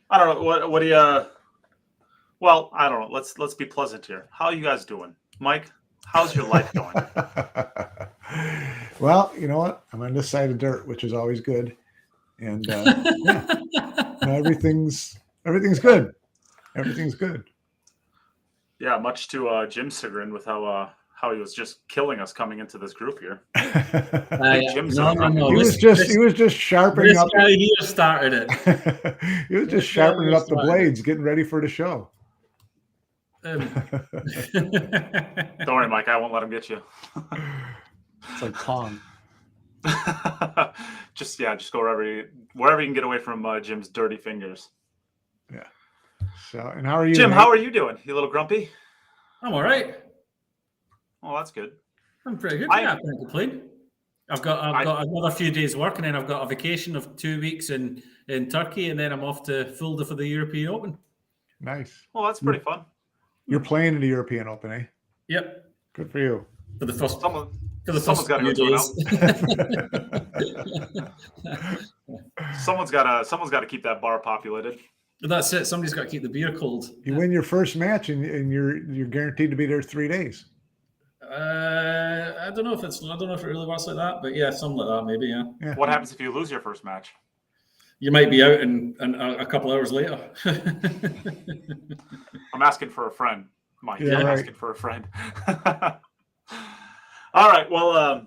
I don't know. What do you? Well, I don't know. Let's be pleasant here. How are you guys doing, Mike? How's your life going? Well, you know what? I'm on this side of dirt, which is always good, and yeah, no, everything's good. Everything's good. Yeah, much to Jim's chagrin with how he was just killing us coming into this group here. Jim's no. He was just sharpening this up. Guy here started it. He was just sharpening up the blades, getting ready for the show. Don't worry, Mike. I won't let him get you. It's like Pong. just go wherever you can get away from Jim's dirty fingers. Yeah. So, and how are you, Jim? Nate? How are you doing? You a little grumpy? I'm all right. Oh, that's good. I'm pretty good. I can't complain. I've got another few days work, and then I've got a vacation of 2 weeks in Turkey, and then I'm off to Fulda for the European Open. Nice. Well, that's pretty fun. You're playing in the European Open, eh? Yep. Good for you. For the first. Someone's got to go to it out. Someone's got to keep that bar populated. That's it. Somebody's got to keep the beer cold. You win your first match, and you're guaranteed to be there 3 days. I don't know if it really works like that, but yeah, something like that, maybe. Yeah. What happens if you lose your first match? You might be out in a couple hours later. I'm asking for a friend, Mike. Yeah, I'm right. asking for a friend. All right. Well,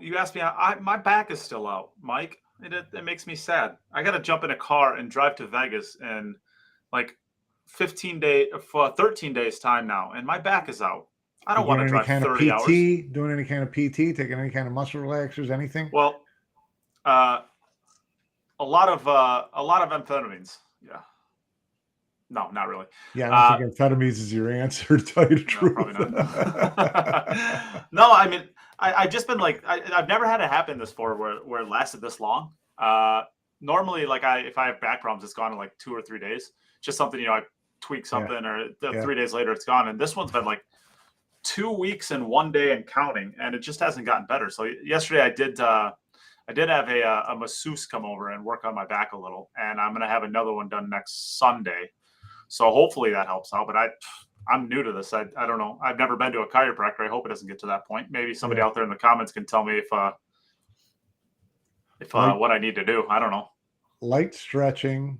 you asked me. My back is still out, Mike. It makes me sad. I got to jump in a car and drive to Vegas in like 13 days time now, and my back is out. I don't want to drive 30 hours. Doing any kind of PT, taking any kind of muscle relaxers, anything? Well, a lot of amphetamines. Yeah. No, not really. Yeah, I don't think amphetamines is your answer, to tell you the truth. Probably not. No, I mean, I've just been like, I've never had it happen this far where it lasted this long. Normally, like if I have back problems, it's gone in like 2 or 3 days. Just something, I tweak something, or 3 days later it's gone. And this one's been like 2 weeks and 1 day and counting, and it just hasn't gotten better. So yesterday I did have a masseuse come over and work on my back a little, and I'm gonna have another one done next Sunday. So hopefully that helps out. But I'm new to this. I don't know. I've never been to a chiropractor. I hope it doesn't get to that point. Maybe somebody out there in the comments can tell me if what I need to do. I don't know. Light stretching.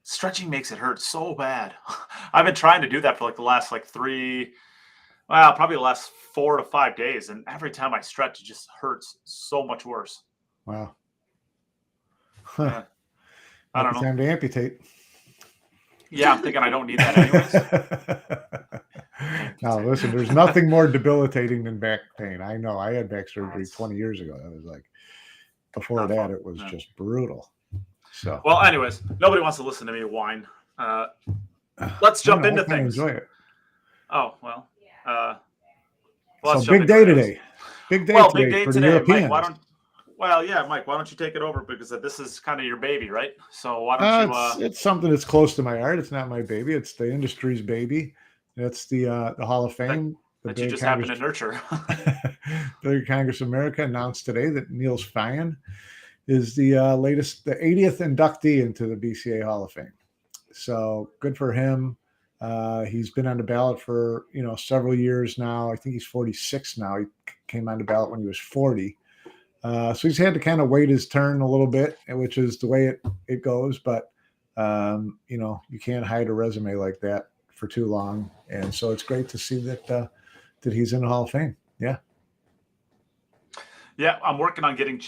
Stretching makes it hurt so bad. I've been trying to do that for like the last probably the last 4 to 5 days. And every time I stretch, it just hurts so much worse. Wow. Yeah. I don't know. Time to amputate. Yeah, I'm thinking I don't need that anyways. No, listen, there's nothing more debilitating than back pain. I know. I had back surgery 20 years ago. That was like, before that, it was just brutal. So, well, anyways, nobody wants to listen to me whine. Let's jump into things. Enjoy it. Oh, well. So big day today. Big day today for the Europeans. Mike, Mike, why don't you take it over, because this is kind of your baby, right? So why don't you? It's something that's close to my heart. It's not my baby. It's the industry's baby. It's the Hall of Fame. That you just happen to nurture. The Congress of America announced today that Niels Feijen is the 80th inductee into the BCA Hall of Fame. So good for him. He's been on the ballot for several years now. I think he's 46 now. He came on the ballot when he was 40. So he's had to kind of wait his turn a little bit, which is the way it goes. But you can't hide a resume like that for too long, and so it's great to see that he's in the Hall of Fame. Yeah. Yeah, I'm working on getting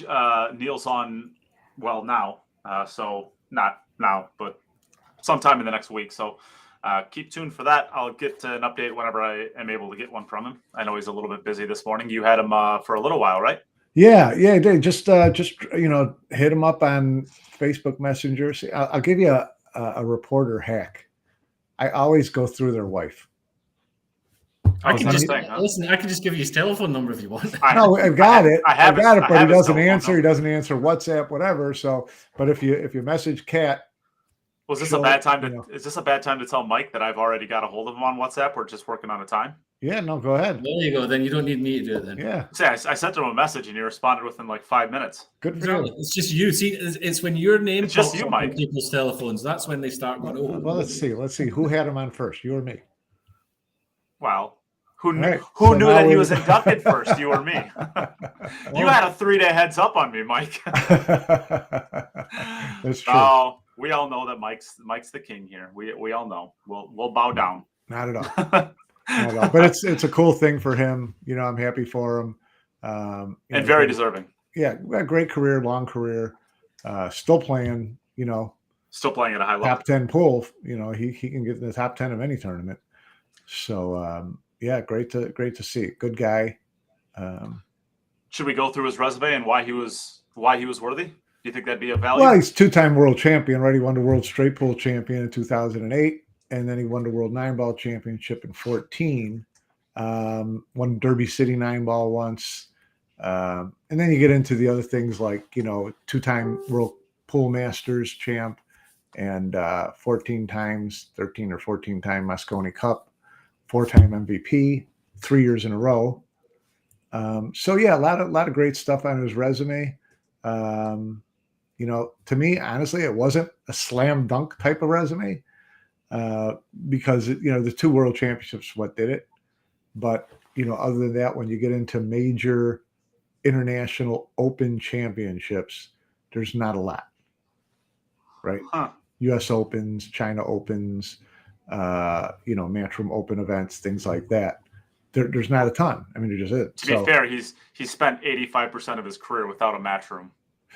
Niels on. Well, now, so not now, but sometime in the next week. So keep tuned for that. I'll get an update whenever I am able to get one from him. I know he's a little bit busy this morning. You had him for a little while, right? Yeah, I did. Just hit him up on Facebook Messenger. See, I'll give you a reporter hack. I always go through their wife. I can just give you his telephone number if you want. No, I've got it. I have it, but he doesn't answer. He doesn't answer WhatsApp, whatever. So, but if you message Kat, is this a bad time to tell Mike that I've already got a hold of him on WhatsApp? We're just working on a time. Yeah, no, go ahead. There you go. Then you don't need me to do it then. Yeah. See, I sent him a message and he responded within like 5 minutes. Good for Exactly. you. It's just you. See, it's when your name It's just pops you, up Mike. on people's telephones. That's when they start going, oh. Well, let's see. Let's see. Who had him on first? You or me? Wow. Who Right. who So knew now that he we- was inducted first, you or me? You had a 3-day heads up on me, Mike. That's true. Oh, we all know that Mike's the king here. We all know. We'll bow down. Not at all. Not at all. But it's a cool thing for him. You know, I'm happy for him. And very deserving. Yeah, a great career, long career. Still playing. You know, Still playing at a high level. top 10 pool. You know, he can get in the top 10 of any tournament. So yeah, great to see. Good guy. Should we go through his resume and why he was worthy? Do you think that'd be of value? Well, he's 2-time world champion, right? He won the world straight pool champion in 2008, and then he won the world 9-ball championship in 14. Won Derby City 9-ball once. And then you get into the other things like, you know, 2-time world pool masters champ and 13 or 14-time Mosconi Cup, 4-time MVP, 3 years in a row. So yeah, a lot of great stuff on his resume. You know, to me, honestly, it wasn't a slam dunk type of resume because, you know, the 2 world championships, what did it? But, you know, other than that, when you get into major international open championships, there's not a lot, right? Huh. U.S. Opens, China Opens, you know, Matchroom Open events, things like that. There's not a ton. I mean, there just is. To be fair, he's spent 85% of his career without a match room.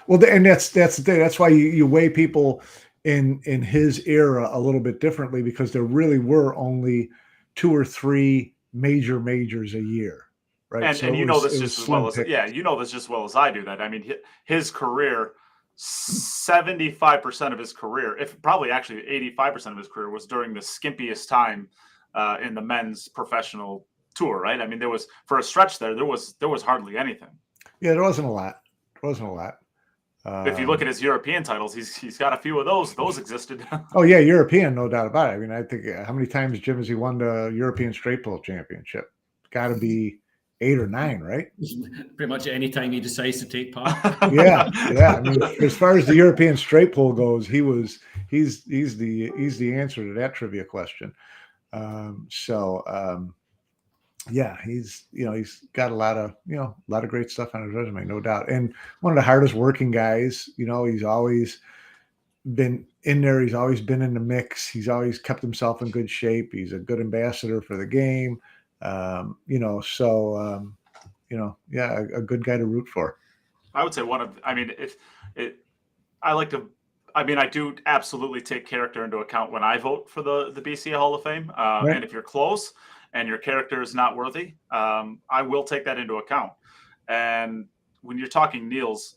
Well, and that's the thing. That's why you weigh people in his era a little bit differently, because there really were only 2 or 3 majors a year, right? And, So and you it know was- this it just was as well slim as pickings. you know this just as well as I do. That I mean, his career, 75% of his career, if probably actually 85% of his career, was during the skimpiest time in the men's professional tour, right? I mean, there was, for a stretch there was hardly anything. Yeah, there wasn't a lot. If you look at his European titles, he's got a few of those. Those existed. Oh yeah, European, no doubt about it. I mean, I think how many times, Jim, has he won the European Straight Pool Championship? Got to be 8 or 9, right? Pretty much any time he decides to take part. Yeah. I mean, as far as the European Straight Pool goes, he's the answer to that trivia question. Yeah, he's got a lot of great stuff on his resume, no doubt. And one of the hardest working guys. You know, he's always been in there. He's always been in the mix. He's always kept himself in good shape. He's a good ambassador for the game. A good guy to root for. I would say I do absolutely take character into account when I vote for the BCA Hall of Fame. Right. And if you're close and your character is not worthy, I will take that into account. And when you're talking Niels,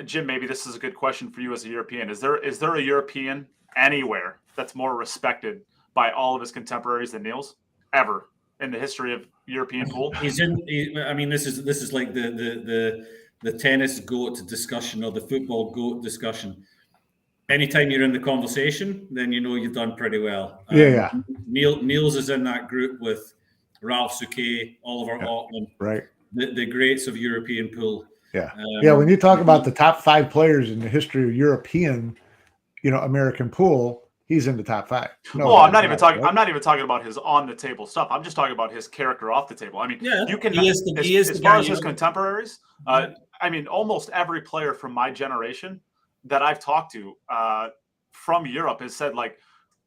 Jim, maybe this is a good question for you as a European. Is there a European anywhere that's more respected by all of his contemporaries than Niels ever in the history of European pool? This is like the tennis GOAT discussion or the football GOAT discussion. Anytime you're in the conversation, then you know you've done pretty well. Yeah. Niels is in that group with Ralph Souquet, Oliver Ottman, Right. The greats of European pool. Yeah. When you talk about the top 5 players in the history of European, American pool, he's in the top 5. I'm not even talking about his on the table stuff. I'm just talking about his character off the table. I mean, you can as far as his contemporaries. I mean, almost every player from my generation that I've talked to from Europe has said, like,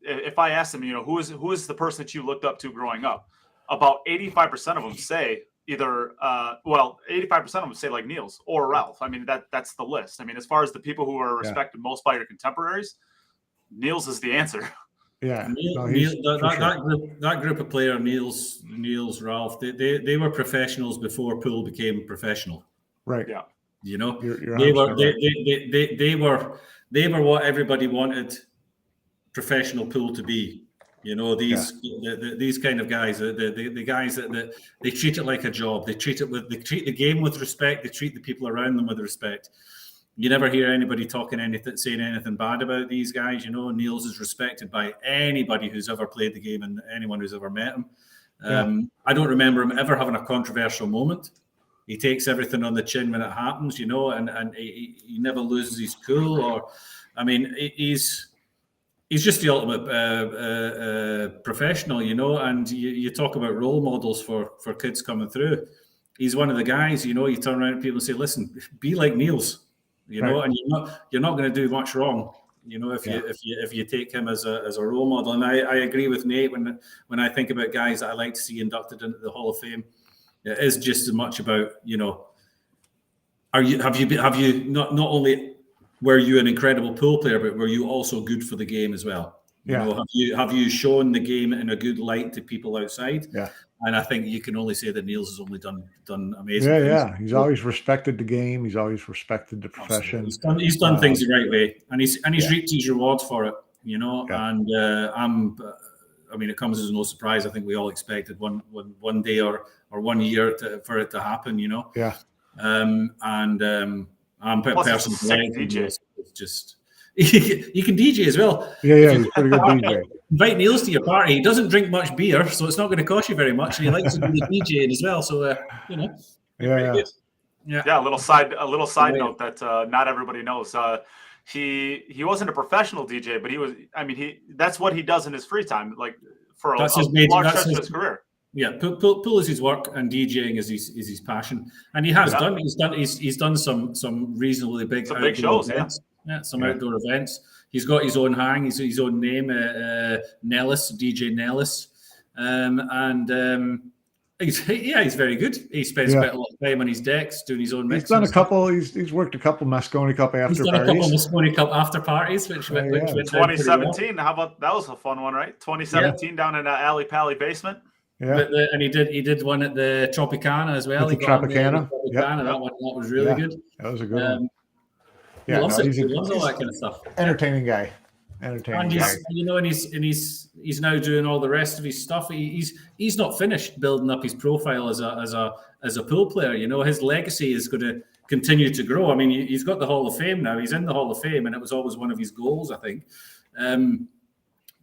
if I ask them, who is the person that you looked up to growing up, about 85% of them say either 85% of them say like Niels or Ralph. I mean, that's the list. I mean, as far as the people who are respected most by your contemporaries, Niels is the answer. Yeah, that group of players, Niels, Ralph, they were professionals before pool became professional. Right. Yeah. They were what everybody wanted professional pool to be. These kind of guys, the guys that they treat it like a job. They treat the game with respect. They treat the people around them with respect. You never hear anybody saying anything bad about these guys. You know, Niels is respected by anybody who's ever played the game and anyone who's ever met him. I don't remember him ever having a controversial moment. He takes everything on the chin when it happens, you know, and he never loses his cool. Or, I mean, he's just the ultimate professional, you know. And you talk about role models for kids coming through. He's one of the guys, you know. You turn around to people and say, "Listen, be like Niels," you know, and you're not going to do much wrong, you know, if you take him as a role model. And I agree with Nate when I think about guys that I like to see inducted into the Hall of Fame. It is just as much about, you know, have you not only were you an incredible pool player, but were you also good for the game as well? You know, have you shown the game in a good light to people outside? Yeah. And I think you can only say that Niels has only done amazing things. Yeah. He's always respected the game. He's always respected the profession. He's done things the right way, and he's reaped his rewards for it. You know, and I mean, it comes as no surprise. I think we all expected one day or 1 year for it to happen. You know. Yeah. I'm personally DJ. It's just you can DJ as well. Yeah, he's a pretty good DJ. Invite Niels to your party. He doesn't drink much beer, so it's not going to cost you very much. And he likes to do the DJing as well. So you know. Yeah. A little side note that not everybody knows. He wasn't a professional DJ, but he was. I mean, that's what he does in his free time, like for a large stretch of his career. Yeah, pool is his work, and DJing is his passion, and he has done. He's done some reasonably big shows, events. Some outdoor events. He's got his own hang, his own name, Nellis, DJ Nellis, and he's very good. He spends quite a lot of time on his decks doing his own mixes. He's done a couple. He's worked a couple Moscone Cup after parties. He's done a couple Moscone Cup after parties, which went 2017. Well. How about that? Was a fun one, right? 2017 down in Ali Pally basement. Yeah, and he did one at the Tropicana as well. The Tropicana. That was really good. That was a good one. He loves all that kind of stuff. Entertaining guy. You know, and he's now doing all the rest of his stuff. He's not finished building up his profile as a pool player. You know, his legacy is going to continue to grow. I mean, he's got the Hall of Fame now. He's in the Hall of Fame, and it was always one of his goals, I think.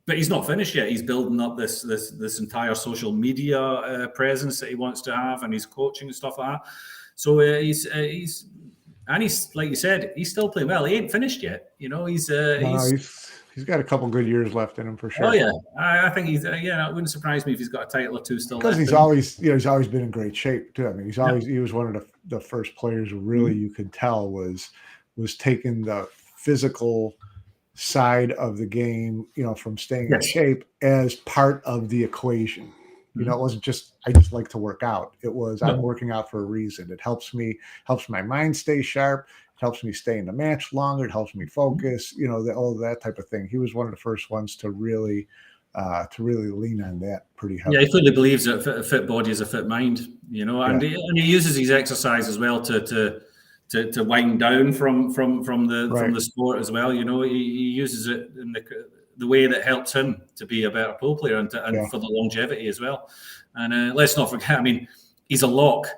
But he's not finished yet. He's building up this entire social media presence that he wants to have, and his coaching and stuff like that. So he's like you said, he's still playing well. He ain't finished yet. You know, he's got a couple good years left in him for sure. Oh yeah, I think he's it wouldn't surprise me if he's got a title or two still. Because he's always been in great shape too. I mean, he was one of the first players who really you could tell was taking the physical side of the game, you know, from staying in shape as part of the equation. You know, it wasn't just I just like to work out. It was I'm working out for a reason. It helps my mind stay sharp. It helps me stay in the match longer. It helps me focus. You know, all that type of thing. He was one of the first ones to really lean on that pretty heavily. Yeah, he fully believes that a fit body is a fit mind. You know, and he uses his exercise as well to wind down from the sport as well. You know, he uses it in the way that helps him to be a better pool player and for the longevity as well. And let's not forget, I mean, he's a lock,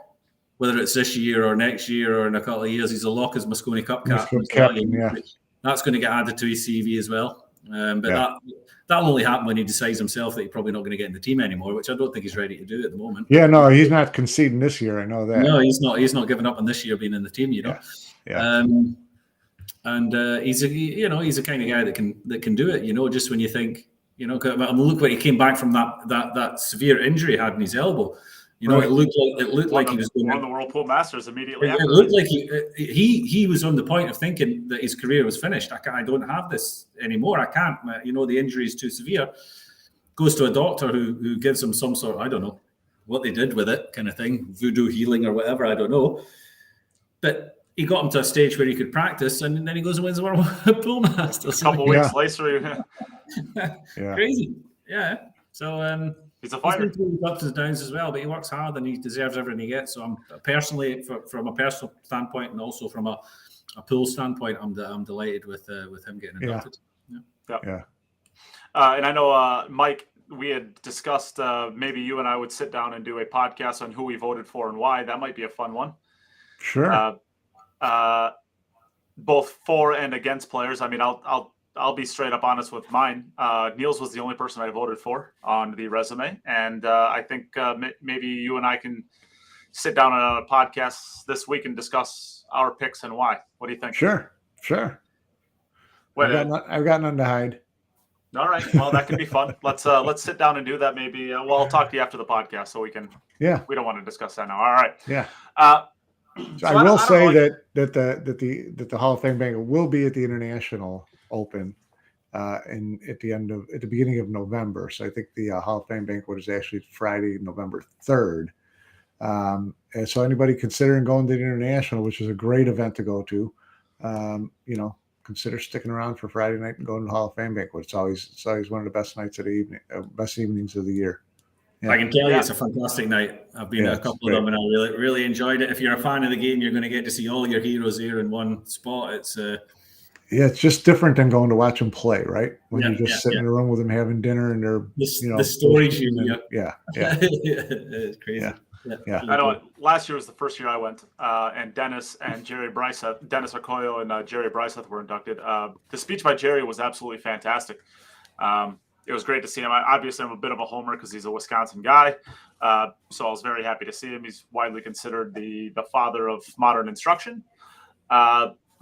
whether it's this year or next year or in a couple of years, he's a lock as Moscone Cup captain. That's going to get added to his CV as well. That'll only happen when he decides himself that he's probably not going to get in the team anymor, which I don't think he's ready to do at the moment. Yeah, no, he's not conceding this year. I know that. No, he's not. He's not giving up on this year being in the team. You know. Yeah. And he's a kind of guy that can do it. You know, just when you think, you know, look what he came back from that severe injury he had in his elbow. You know, it looked like he was going won the World Pool Masters immediately. It looked like he was on the point of thinking that his career was finished. I don't have this anymore. I can't. You know, the injury is too severe. Goes to a doctor who gives him some sort of, I don't know what they did with it, kind of thing, voodoo healing or whatever. I don't know, but he got him to a stage where he could practice, and then he goes and wins the World Pool Masters. A couple weeks later, crazy. Yeah. So he's a fighter. He's been through ups and downs as well, but he works hard and he deserves everything he gets. So I'm personally, from a personal standpoint, and also from a pool standpoint, I'm delighted with him getting inducted. Yeah. And I know, Mike, we had discussed maybe you and I would sit down and do a podcast on who we voted for and why. That might be a fun one. Sure. both for and against players. I mean, I'll be straight up honest with mine. Niels was the only person I voted for on the resume, and I think maybe you and I can sit down on a podcast this week and discuss our picks and why. What do you think? Sure. What, I've got none to hide. all right. Well, that could be fun. Let's sit down and do that. Maybe. Well, I'll talk to you after the podcast so we can. Yeah. We don't want to discuss that now. All right. Yeah. So I will say that the Hall of Fame banquet will be at the International Open, and at the beginning of November. So I think the Hall of Fame banquet is actually Friday, November 3rd. And so anybody considering going to the International, which is a great event to go to, consider sticking around for Friday night and going to the Hall of Fame banquet. It's always one of the best nights of the evening, best evenings of the year. Yeah. I can tell you it's a fantastic night. I've been to a couple of them and I really enjoyed it. If you're a fan of the game, you're going to get to see all your heroes here in one spot. It's it's just different than going to watch them play, right? When you're just sitting in a room with them having dinner and they're the stories it's crazy. Yeah. I know. Last year was the first year I went, and Dennis and Jerry Bryseth, Dennis Okoye and Jerry Bryseth were inducted. The speech by Jerry was absolutely fantastic. It was great to see him. Obviously, I'm a bit of a homer because he's a Wisconsin guy, so I was very happy to see him. He's widely considered the father of modern instruction.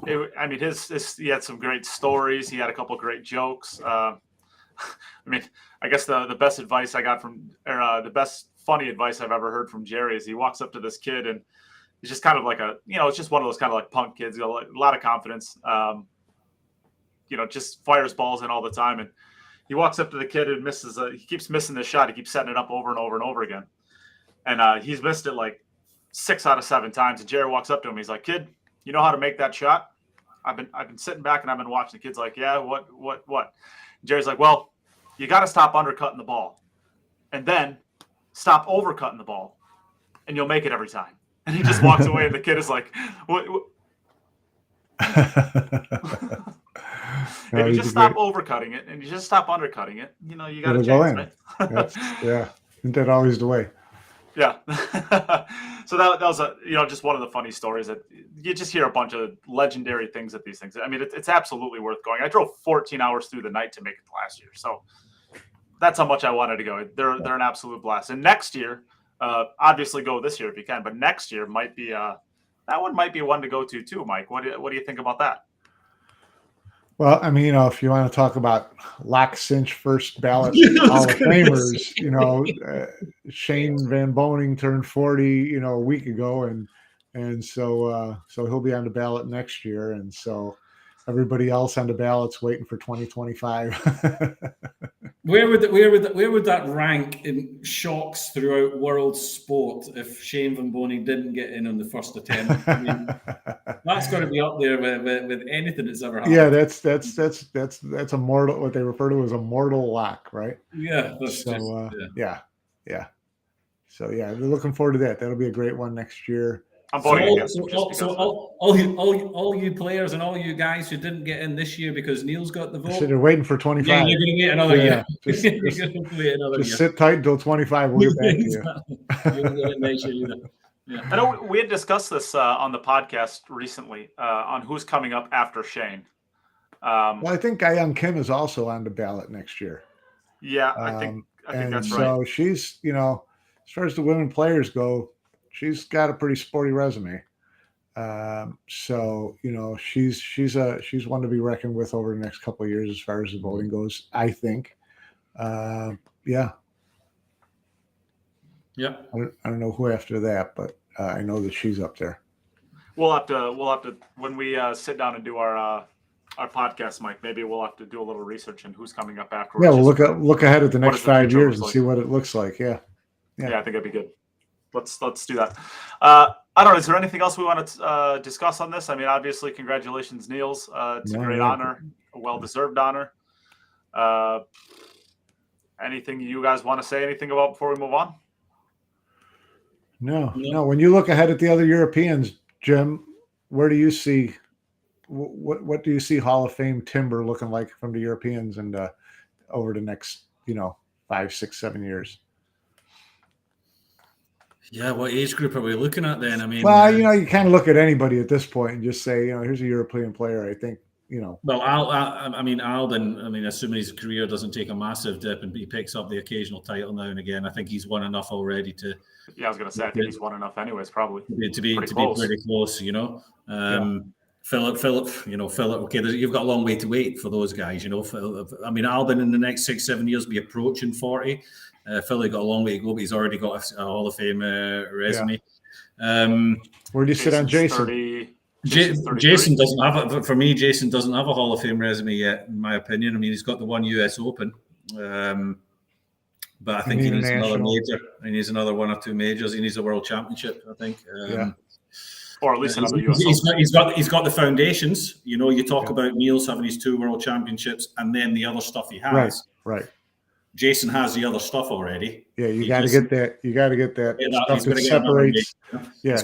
He had some great stories. He had a couple of great jokes. I guess the best advice I got the best funny advice I've ever heard from Jerry is he walks up to this kid and he's just kind of like it's just one of those kind of like punk kids, a lot of confidence, just fires balls in all the time. And he walks up to the kid and he keeps missing the shot. He keeps setting it up over and over and over again. And he's missed it like 6 out of 7 times. And Jerry walks up to him. He's like, "Kid, you know how to make that shot?" I've been sitting back and I've been watching. The kid's like, "Yeah, what?" And Jerry's like, "Well, you got to stop undercutting the ball. And then stop overcutting the ball. And you'll make it every time." And he just walks away and the kid is like, "What?" If you just stop overcutting it and you just stop undercutting it, you got a chance, right? Yeah. Isn't that always the way? Yeah. So that was just one of the funny stories that you just hear a bunch of legendary things at these things. I mean, it's absolutely worth going. I drove 14 hours through the night to make it last year. So that's how much I wanted to go. They're an absolute blast. And next year, obviously go this year if you can, but next year might be that one might be one to go to too, Mike. What do you think about that? Well, I mean, if you want to talk about lock cinch first ballot Hall of Famers, Shane Van Boening turned 40, a week ago, and so he'll be on the ballot next year, and so everybody else on the ballot's waiting for 2025. Where would that rank in shocks throughout world sport if Shane Van Boening didn't get in on the first attempt? I mean, that's got to be up there with anything that's ever happened. Yeah, that's a mortal. What they refer to as a mortal lock, right? Yeah. Yeah. So they're looking forward to that. That'll be a great one next year. I'm voting against all you players and all you guys who didn't get in this year because Niels got the vote. So they're waiting for 25. Yeah, you're going to get another year. Just sit tight until 25. We'll get back to you. You won't get it next year either. Yeah. I know we had discussed this on the podcast recently on who's coming up after Shane. Well, I think Ga-Young Kim is also on the ballot next year. Yeah, I think that's right. So she's, as far as the women players go, she's got a pretty sporty resume. So she's one to be reckoned with over the next couple of years as far as the voting goes, I think. Yeah. Yeah. I don't know who after that, but I know that she's up there. We'll have to when we sit down and do our podcast, Mike. Maybe we'll have to do a little research on who's coming up afterwards. Yeah, we'll look ahead at the next 5 years and see what it looks like. Yeah. I think that'd be good. Let's do that. I don't know. Is there anything else we want to discuss on this? I mean, obviously, congratulations, Niels. It's a great honor, a well-deserved honor. Anything you guys want to say anything about before we move on? No. When you look ahead at the other Europeans, Jim, where do you see what do you see Hall of Fame timber looking like from the Europeans and over the next 5, 6, 7 years? Yeah, what age group are we looking at then? I mean, Well, you kind of look at anybody at this point and just say, here's a European player. I think, Well, Albin, assuming his career doesn't take a massive dip and he picks up the occasional title now and again, I think he's won enough already to. Yeah, I was going to say, I think he's won enough anyways, probably. To be pretty close, Philip, okay, you've got a long way to wait for those guys, Albin in the next 6-7 years will be approaching 40. Philip got a long way to go, but he's already got a Hall of Fame resume. Where do you sit on Jason? 30. Jason doesn't have it. For me, Jason doesn't have a Hall of Fame resume yet, in my opinion. I mean, he's got the one US Open, but I think he needs another major. He needs another 1 or 2 majors. He needs a World Championship, I think. Or at least another US Open. He's got the foundations. You talk about Niels having his 2 World Championships and then the other stuff he has. Right. Jason has the other stuff already. Yeah, you got to get that. You got to get that stuff that separates. Yeah, it's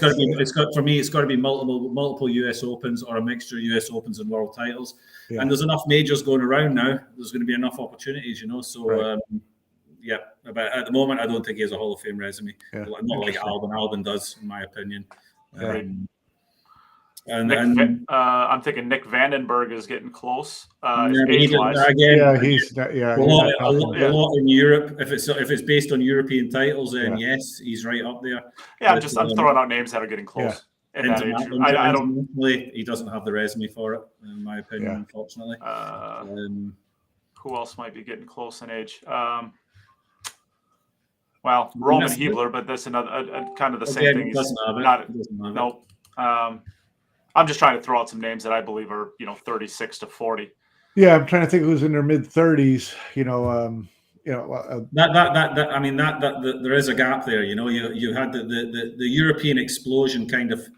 got to be multiple US Opens or a mixture of US Opens and world titles. Yeah. And there's enough majors going around now. There's going to be enough opportunities, So, right. But at the moment, I don't think he has a Hall of Fame resume. Yeah. Not like Albin does, in my opinion. I'm thinking Nick Vandenberg is getting close. He's a lot in Europe. If it's based on European titles, then yes, he's right up there. Yeah, I'm throwing out names that are getting close. Yeah. I don't. He doesn't have the resume for it, in my opinion. Unfortunately. Who else might be getting close in age? Roman Hebler, but that's another kind of the same thing. Doesn't have it. I'm just trying to throw out some names that I believe are, 36 to 40. Yeah, I'm trying to think who's in their mid 30s. There is a gap there. You had the European explosion kind of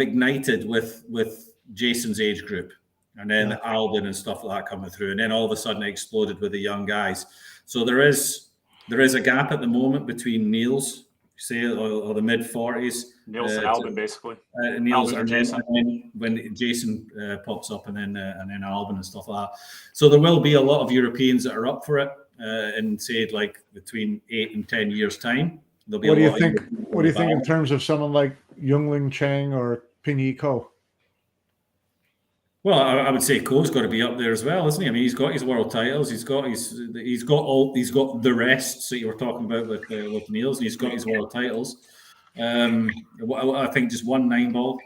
ignited with Jason's age group, and then Albin and stuff like that coming through, and then all of a sudden it exploded with the young guys. So there is a gap at the moment between Niels, say, or the mid 40s. Niels and Albin, basically. Niels and Jason. When Jason pops up, and then Albin and stuff like that. So there will be a lot of Europeans that are up for it, in say like between 8 and 10 years time. There'll be. What do you think? What do you think in terms of someone like Yungling Chang or Pinyi Ko? Well, I would say Ko's got to be up there as well, isn't he? I mean, he's got his world titles. He's got the rests that you were talking about with Niels, and he's got his world titles. I think just 1 9-ball.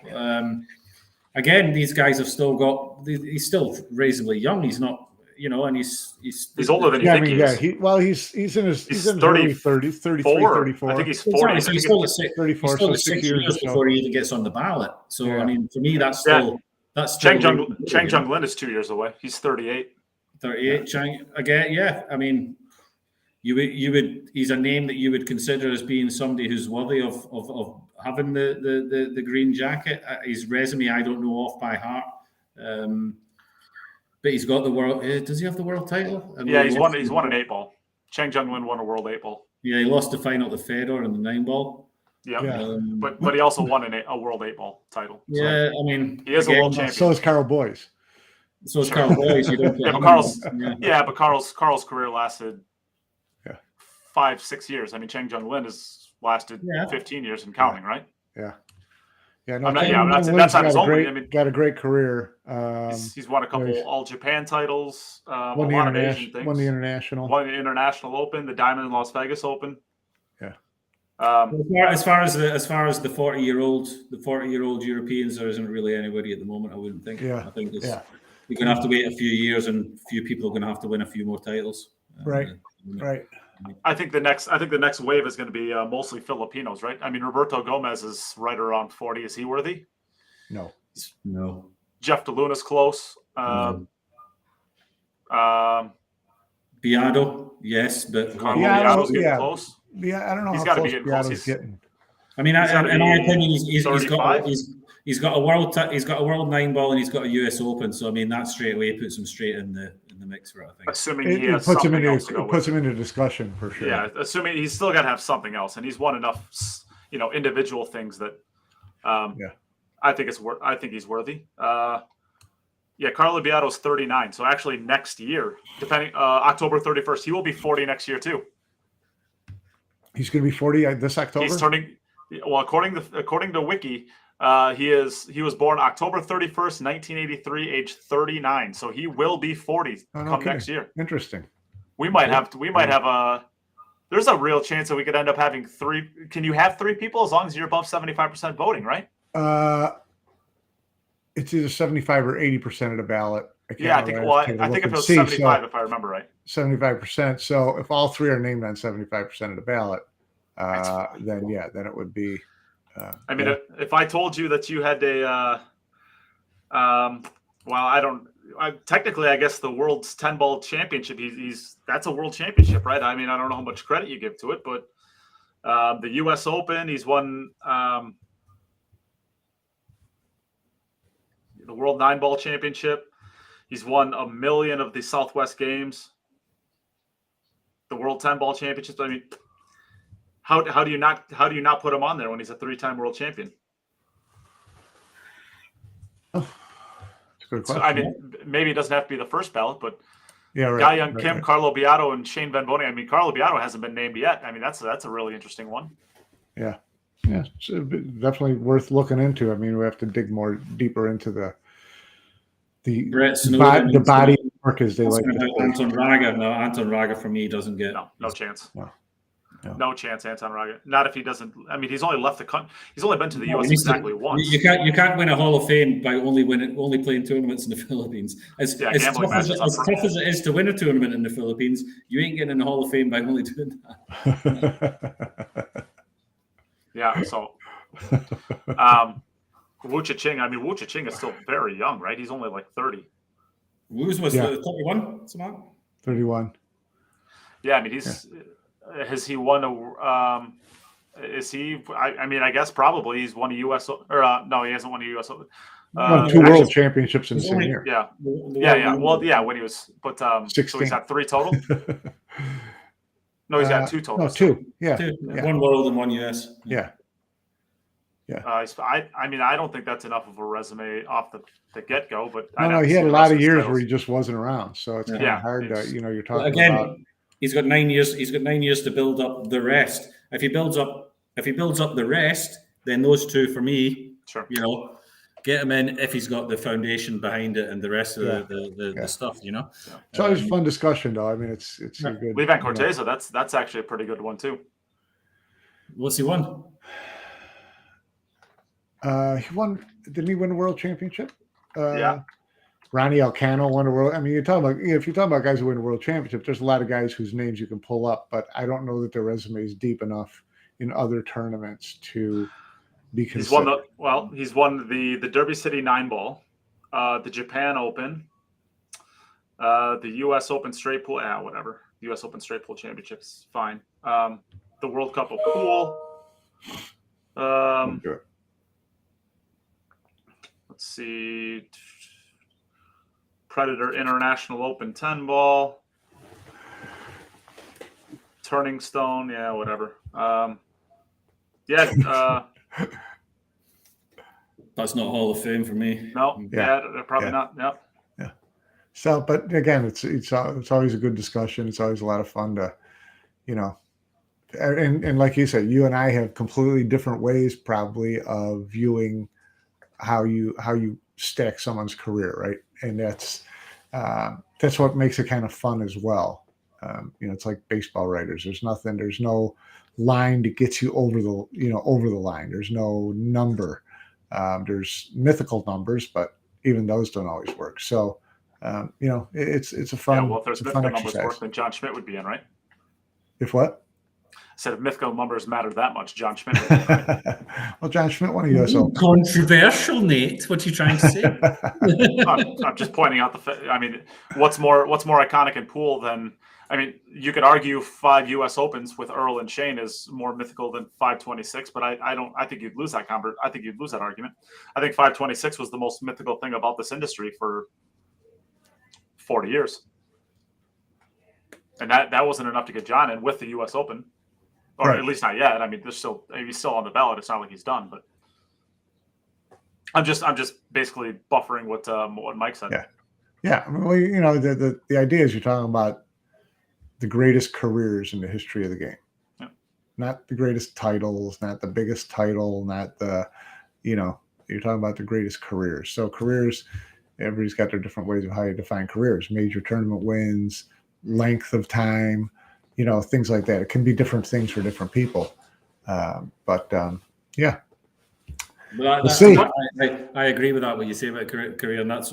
Again, these guys have still got. He's still reasonably young. He's not, and he's older than you think he is. He's in his early 30s, 33, 34. I think he's 40. He's still at 34, so 6 years before he even gets on the ballot. So I mean, for me, that's still. Yeah. That's Chang Junglin is 2 years away. He's 38. 38. Chang again. Yeah. I mean, you would. He's a name that you would consider as being somebody who's worthy of having the green jacket. His resume, I don't know off by heart. But he's got the world. Does he have the world title? He's won an 8-ball. Chang Junglin won a world 8-ball. Yeah, he lost the final to Fedor in the 9-ball. Yeah, but he also won a world 8-ball title. So yeah, I mean, he is a world champion. So is Carl Boyes. Carl Boyes. You don't but Carl's career lasted 5-6 years. I mean, Chang Junglin has lasted 15 years and counting, right? Yeah. That's not his only. I mean, got a great career. He's won a couple All Japan titles. Won the International Open, the Diamond in Las Vegas Open. As far as the 40-year-old Europeans, there isn't really anybody at the moment. I wouldn't think. Yeah. I think you're going to have to wait a few years, and a few people are going to have to win a few more titles. Right. I think the next wave is going to be mostly Filipinos, right? I mean, Roberto Gomez is right around 40. Is he worthy? No. Jeff DeLuna's close. Biado, yes, but Biado's getting close. Yeah, I don't know. He's got to be getting close. I mean, in my opinion, he's got a world 9-ball and he's got a US Open. So I mean, that straight away puts him straight in the mix for it. I think. Assuming he has something else to go with. Puts him into discussion for sure. Yeah, assuming he's still got to have something else, and he's won enough, individual things that. I think he's worthy. Carlo Biado's 39. So actually, next year, depending October 31st, he will be 40 next year too. He's going to be 40 this October. He's turning. Well, according to Wiki, he was born October 31st, 1983, age 39. So he will be 40 next year. Interesting. We might have a. There's a real chance that we could end up having 3. Can you have 3 people as long as you're above 75% voting, right? It's either 75 or 80% of the ballot. I think. Well, I think if it was 75, if I remember right. 75%. So if all 3 are named on 75% of the ballot, then it would be. I mean, if I told you that you had technically, I guess the world's 10-ball championship. That's a world championship, right? I mean, I don't know how much credit you give to it, but the U.S. Open, he's won the World 9-ball championship. He's won 1 million of the Southwest Games. The World 10-ball championships. I mean, how do you not put him on there when he's a 3-time world champion? So, I mean, maybe it doesn't have to be the first ballot, but Guy Young Kim, Carlo Beato, and Shane Van Boening. I mean, Carlo Beato hasn't been named yet. I mean, that's a really interesting one. Yeah, it's definitely worth looking into. I mean, we have to dig deeper into the body work, as they like to say. Anton Raga. No, Anton Raga for me doesn't get no chance. No chance, Anton Raga. Not if he doesn't. I mean, he's only left the country. He's only been to the U.S. exactly once. You can't win a Hall of Fame by only playing tournaments in the Philippines. As tough as it is to win a tournament in the Philippines, you ain't getting in the Hall of Fame by only doing that. Yeah. So, Wucha Ching. I mean, Wucha Ching is still very young, right? He's only like 30. Wu's was 31. 31. Yeah, I mean, he's. Yeah. Has he won a? Is he? I mean, I guess probably he's won a U.S. or no, he hasn't won a U.S. Won 2 world championships in the same year. Yeah. Well, yeah, when he was, but 16. So he's had 3 total. No, he's got 2 total. No, 2. Yeah. 2. Yeah. 1 world and 1 U.S. Yeah. I mean, I don't think that's enough of a resume off the get go. But he had a lot of years where he just wasn't around, so it's kind of hard to you're talking about. He's got 9 years. He's got 9 years to build up the rest. If he builds up the rest, then those 2 for me, sure. Get him in if he's got the foundation behind it and the rest of the stuff. It's always a fun discussion, though. I mean, it's a good. Levan Corteza, that's actually a pretty good one too. What's he won? He won. Didn't he win the world championship? Yeah. Ronnie Alcano won a world. I mean, if you're talking about guys who win a world championship, there's a lot of guys whose names you can pull up, but I don't know that their resume is deep enough in other tournaments to be considered. He's won the Derby City 9-ball, the Japan Open, the U.S. Open straight pool. Whatever. The U.S. Open straight pool championships, fine. The World Cup of Pool. Let's see. Predator International Open 10-ball, Turning Stone, whatever. That's not Hall of Fame for me. No, probably not. Yep. Yeah. So, but again, it's always a good discussion. It's always a lot of fun to, and like you said, you and I have completely different ways probably of viewing how you stack someone's career, right? And that's what makes it kind of fun as well. It's like baseball writers. There's no line that gets you over the line. There's no number. There's mythical numbers, but even those don't always work. So, it's a fun. Yeah, well, if there's mythical numbers work, then John Schmidt would be in, right? If what? I said if mythical numbers matter that much, John Schmidt would be in, right? Well, John Schmidt won a U.S. Open. Controversial, Nate. What are you trying to say? I'm just pointing out I mean, what's more iconic in pool than? I mean, you could argue 5 U.S. Opens with Earl and Shane is more mythical than 526, but I think you'd lose that I think you'd lose that argument. I think 526 was the most mythical thing about this industry for 40 years, and that wasn't enough to get John in with the U.S. Open, or right. At least not yet. I mean, he's still on the ballot. It's not like he's done, but I'm just basically buffering what Mike said. Yeah. I mean, well, the idea is you're talking about the greatest careers in the history of the game. Yeah. not the greatest titles, not the biggest title, not the, you're talking about the greatest careers. So careers, everybody's got their different ways of how you define careers, major tournament wins, length of time, things like that. It can be different things for different people. But yeah. Well, We'll see. I agree with that, what you say about career, and that's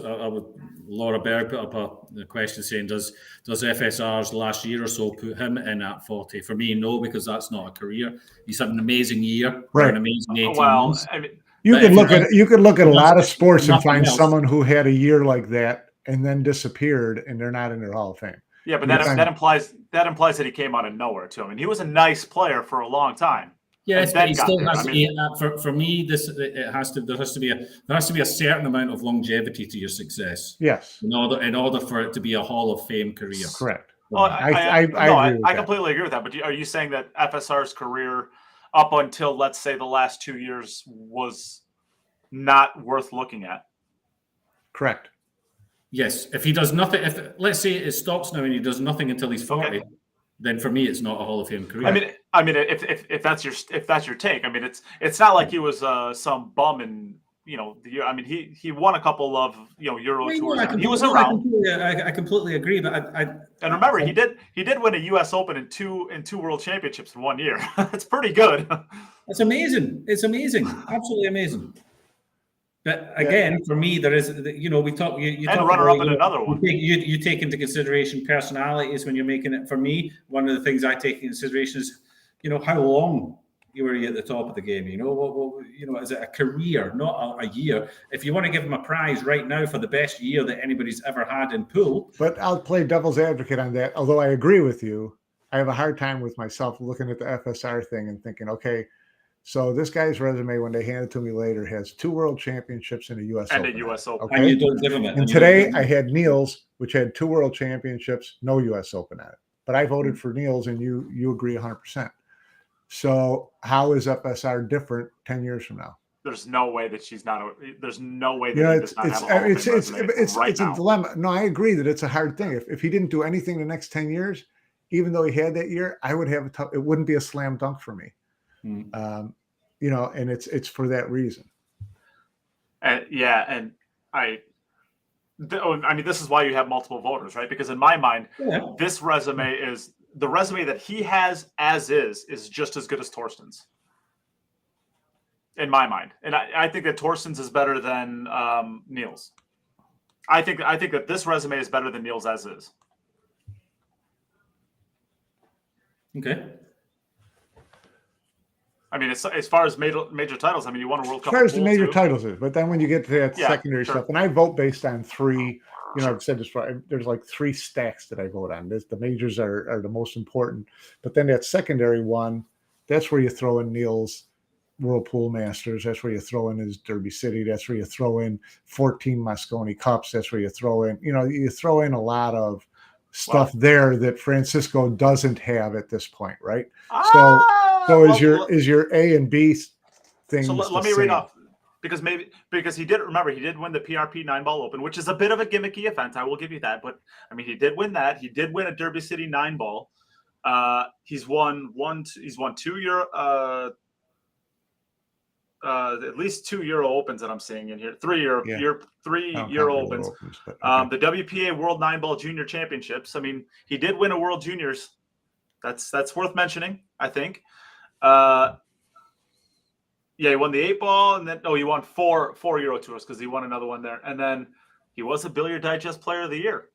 Laura Berg put up a question saying, does FSR's last year or so put him in at 40? For me, no, because that's not a career. He's had an amazing year, right? An amazing 18 months. I mean, you could look at a lot of sports and find someone who had a year like that and then disappeared, and they're not in their Hall of Fame. Yeah, but that implies that he came out of nowhere too. I mean, he was a nice player for a long time. Yes, but he still has to be. For me, there has to be a certain amount of longevity to your success. Yes, in order for it to be a Hall of Fame career. Correct. Well, I completely agree with that. But are you saying that FSR's career up until, let's say, the last 2 years was not worth looking at? Correct. Yes. If he does nothing, let's say it stops now and he does nothing until he's 40. Then for me, it's not a Hall of Fame career. I mean, if that's your take, I mean, it's not like he was some bum in the year. I mean, he won a couple of Euro tours. He was around. I completely agree, but and remember, he did win a U.S. Open in two World Championships in 1 year. That's pretty good. It's amazing. It's amazing. Absolutely amazing. But again, for me, there is, we talk. You and talk runner-up in another one. You take into consideration personalities when you're making it. For me, one of the things I take into consideration is, how long you were at the top of the game. Is it a career, not a year? If you want to give him a prize right now for the best year that anybody's ever had in pool, but I'll play devil's advocate on that. Although I agree with you, I have a hard time with myself looking at the FSR thing and thinking, okay. So this guy's resume, when they hand it to me later, has 2 World Championships and a U.S. And Open. a U.S. Open. Okay? And you don't give him it. And today I had Niels, which had 2 World Championships, no U.S. Open at it. But I voted for Niels, and you agree 100%. So how is FSR different 10 years from now? There's no way that she's not. There's no way that it's a dilemma. No, I agree that it's a hard thing. If he didn't do anything the next 10 years, even though he had that year, I would have it wouldn't be a slam dunk for me. And it's for that reason. I mean, this is why you have multiple voters, right? Because in my mind, this resume is the resume that he has as is just as good as Torsten's. In my mind, and I think that Torsten's is better than Niels. I think that this resume is better than Niels as is. Okay. I mean, as far as major titles, I mean, you won a World Cup. As far as the major titles is, but then when you get to that secondary stuff, and I vote based on 3, I've said this before, there's like 3 stacks that I vote on. The majors are the most important, but then that secondary one, that's where you throw in Niels' World Pool Masters. That's where you throw in his Derby City. That's where you throw in 14 Mosconi Cups. That's where you throw in, you throw in a lot of stuff there that Francisco doesn't have at this point, right? So is your A and B thing? So let me read off because he did win the PRP 9-ball Open, which is a bit of a gimmicky event. I will give you that, but I mean he did win that. He did win a Derby City 9-ball. He's won 2 Euro, at least 2 Euro Opens that I'm seeing in here. 3 Euro Opens. The WPA World 9-ball Junior Championships. I mean, he did win a World Juniors. That's worth mentioning, I think. He won the 8-ball, and then he won 4 Euro Tours because he won another one there, and then he was a Billiard Digest Player of the Year.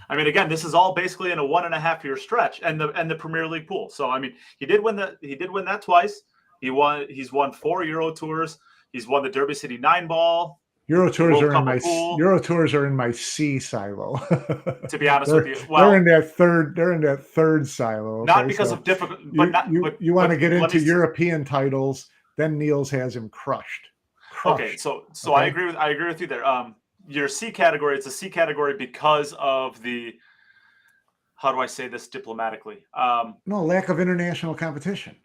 I mean, again, this is all basically in a 1.5 year stretch, and the Premier League pool. So I mean, he did win that twice. He's won 4 Euro Tours. He's won the Derby City 9-ball. Euro Tours are in my C silo. To be honest with you, they're in that third silo. Not because of difficult, but you want to get into European titles. Then Niels has him crushed. Okay, so I agree with you there. Your C category, it's a C category because of the, how do I say this diplomatically? Lack of international competition.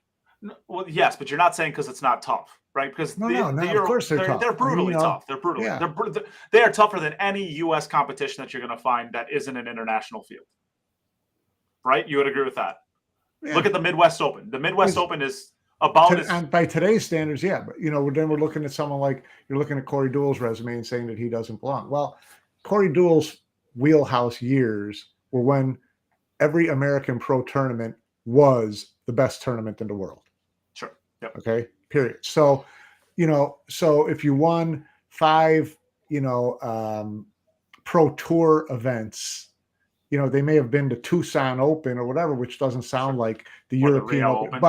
Well, yes, but you're not saying because it's not tough, right? Because of course they're tough. They're brutally tough. They're brutally. Yeah. They are tougher than any U.S. competition that you're going to find that isn't an international field, right? You would agree with that? Yeah. Look at the Midwest Open. The Midwest Open is about and by today's standards, yeah. But then we're looking at someone like you're looking at Corey Deuel's resume and saying that he doesn't belong. Well, Corey Deuel's wheelhouse years were when every American pro tournament was the best tournament in the world. Sure. Yep. Okay. Period. So, so if you won 5, pro tour events, they may have been the Tucson Open or whatever, which doesn't sound like the Or the European Rio Open, Open.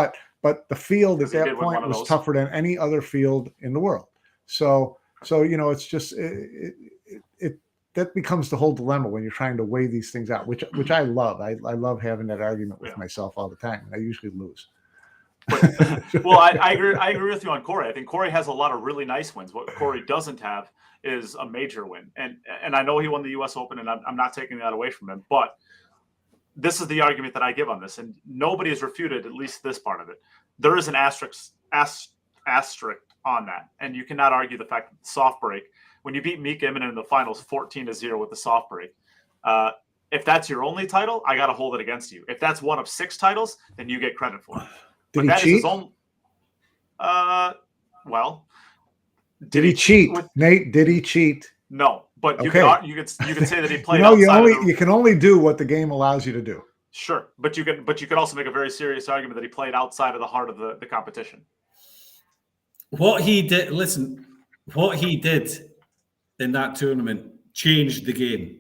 but the field at Because he that did win one point of was those. tougher than any other field in the world. So it's just it that becomes the whole dilemma when you're trying to weigh these things out, which I love. I love having that argument with myself all the time, and I usually lose. Well, I agree with you on Corey. I think Corey has a lot of really nice wins. What Corey doesn't have is a major win, and I know he won the U.S. Open, and I'm not taking that away from him. But this is the argument that I give on this, and nobody has refuted at least this part of it. There is an asterisk on that, and you cannot argue the fact that the soft break, when you beat Mika Immonen in the finals 14-0 with the soft break, if that's your only title, I got to hold it against you. If that's one of 6 titles, then you get credit for it. Did he cheat? Well, did he cheat? Nate, did he cheat? No, but you Okay. could say that he played. You can only do what the game allows you to do. Sure, but you could also make a very serious argument that he played outside of the heart of the competition. What he did in that tournament changed the game.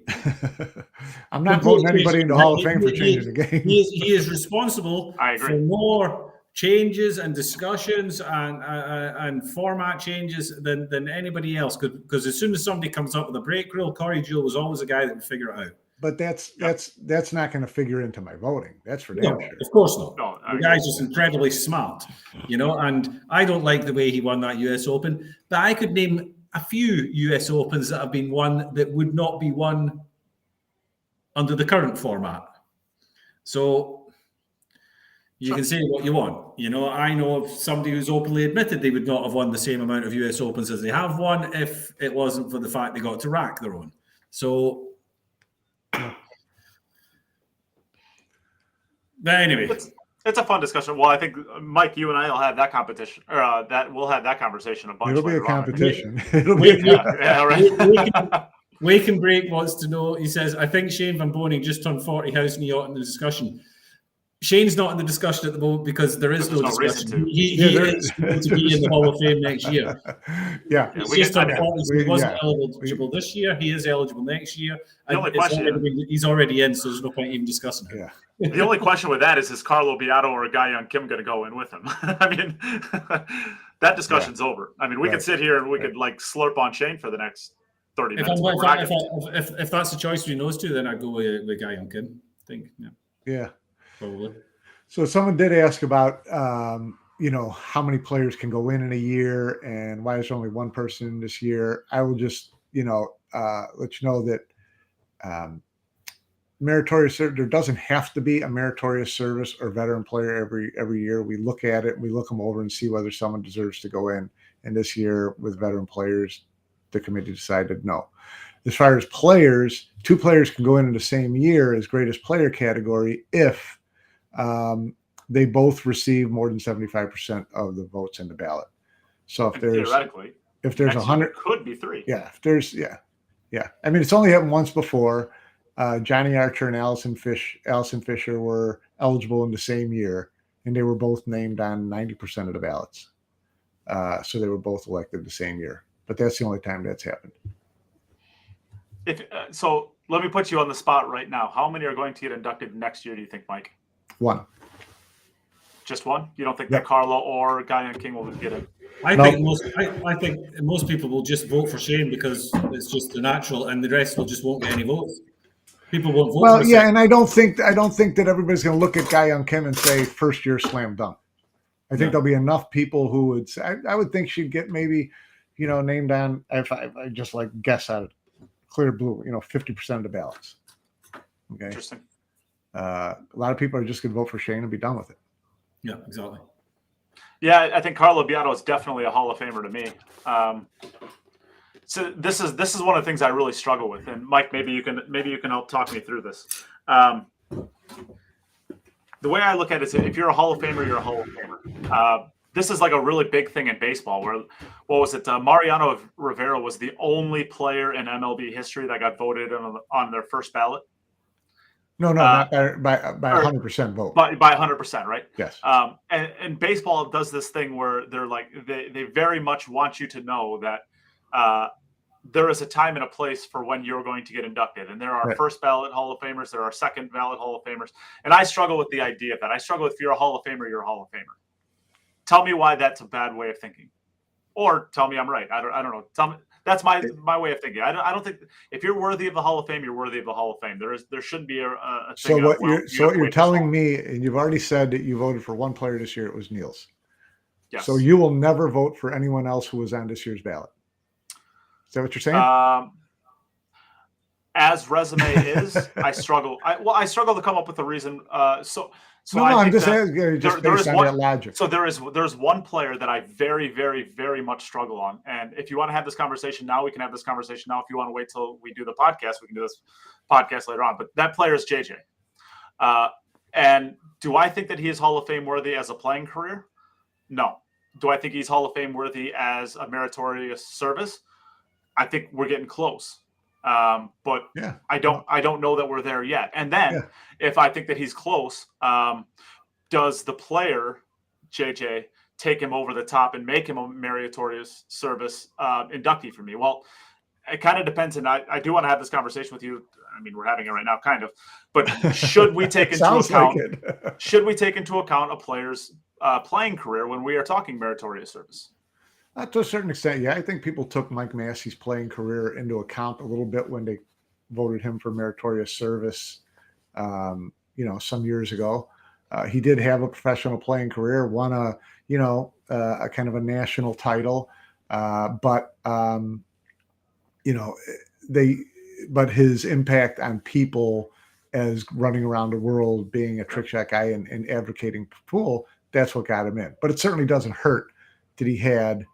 I'm not voting anybody in the Hall of Fame for changing the game. He is responsible for more changes and discussions and format changes than anybody else. Because as soon as somebody comes up with a break rule, Corey Deuel was always a guy that would figure it out. But that's not going to figure into my voting. That's for damn sure. Of course not. No, the guy's just incredibly smart, and I don't like the way he won that US Open, but I could name a few US Opens that have been won that would not be won under the current format. So you can say what you want. I know of somebody who's openly admitted they would not have won the same amount of US Opens as they have won if it wasn't for the fact they got to rack their own. So, but anyway, it's a fun discussion. Well, I think Mike, you and I will have that competition, or we'll have that conversation a bunch. It'll be a competition. Wake and Break wants to know. He says, "I think Shane Van Boening just turned 40. How's Neight in the discussion?" Shane's not in the discussion at the moment because there is no discussion. He is going to be in the Hall of Fame next year. Yeah. He's just he wasn't eligible this year. He is eligible next year. The only question, he's already in, so there's no point even discussing it. Yeah. The only question with that is Carlo Beato or Ga-Young Kim going to go in with him? I mean, that discussion's over. I mean, we could sit here and we could slurp on Shane for the next 30 minutes. If that's the choice between those two, then I'd go with Ga-Young Kim. I think. Yeah. Probably. So someone did ask about, how many players can go in a year and why is there only one person this year. I will just, let you know that meritorious, there doesn't have to be a meritorious service or veteran player every year. We look at it, we look them over and see whether someone deserves to go in. And this year with veteran players, the committee decided no. As far as players, 2 players can go in the same year as greatest player category if they both receive more than 75% of the votes in the ballot. So if there's 100, could be 3. Yeah. If there's, I mean, it's only happened once before. Johnny Archer and Allison Fisher were eligible in the same year, and they were both named on 90% of the ballots. So they were both elected the same year, but that's the only time that's happened. So let me put you on the spot right now. How many are going to get inducted next year, do you think, Mike? 1. Just 1? You don't think that Carlo or Ga-Young Kim will get it? I think most people will just vote for Shane because it's just the natural, and the rest will just won't get any votes. People won't vote. Well, yeah, and I don't think that everybody's going to look at Ga-Young Kim and say first year slam dunk. I think there'll be enough people who would say. I would think she'd get maybe, named on. If I just guess out of clear blue, 50% of the ballots. Okay. Interesting. A lot of people are just going to vote for Shane and be done with it. Yeah, exactly. Yeah, I think Carlo Beato is definitely a Hall of Famer to me. So this is one of the things I really struggle with. And Mike, maybe you can help talk me through this. How the way I look at it is, if you're a Hall of Famer, you're a Hall of Famer. This is like a really big thing in baseball. Where, what was it? Mariano Rivera was the only player in MLB history that got voted on their first ballot. No, not by 100% vote. By 100%, right? Yes. And baseball does this thing where they're like, they very much want you to know that there is a time and a place for when you're going to get inducted. And there are first ballot Hall of Famers, there are second ballot Hall of Famers. And I struggle with the idea of that. I struggle with, if you're a Hall of Famer, you're a Hall of Famer. Tell me why that's a bad way of thinking. Or tell me I'm right. I don't know. Tell me. That's my way of thinking. I don't think if you're worthy of the Hall of Fame, you're worthy of the Hall of Fame. There shouldn't be a thing. So what you're telling me, and you've already said that you voted for one player this year, it was Niels. Yes. So you will never vote for anyone else who was on this year's ballot. Is that what you're saying? As resume is, I struggle. I struggle to come up with a reason. I'm just asking, just based on that logic. So there's one player that I very, very, very much struggle on. And if you want to have this conversation now, we can have this conversation now. If you want to wait till we do the podcast, we can do this podcast later on. But that player is JJ. And do I think that he is Hall of Fame worthy as a playing career? No. Do I think he's Hall of Fame worthy as a meritorious service? I think we're getting close. But yeah. I don't know that we're there yet. And then if I think that he's close, does the player JJ take him over the top and make him a meritorious service inductee for me? Well, it kind of depends. And I do want to have this conversation with you. I mean, we're having it right now, kind of, but should we take into account, should we take into account a player's playing career when we are talking meritorious service? To a certain extent, yeah. I think people took Mike Massey's playing career into account a little bit when they voted him for meritorious service, some years ago. He did have a professional playing career, won a kind of a national title, but his impact on people as running around the world, being a trick shot guy and advocating for pool, that's what got him in. But it certainly doesn't hurt that he had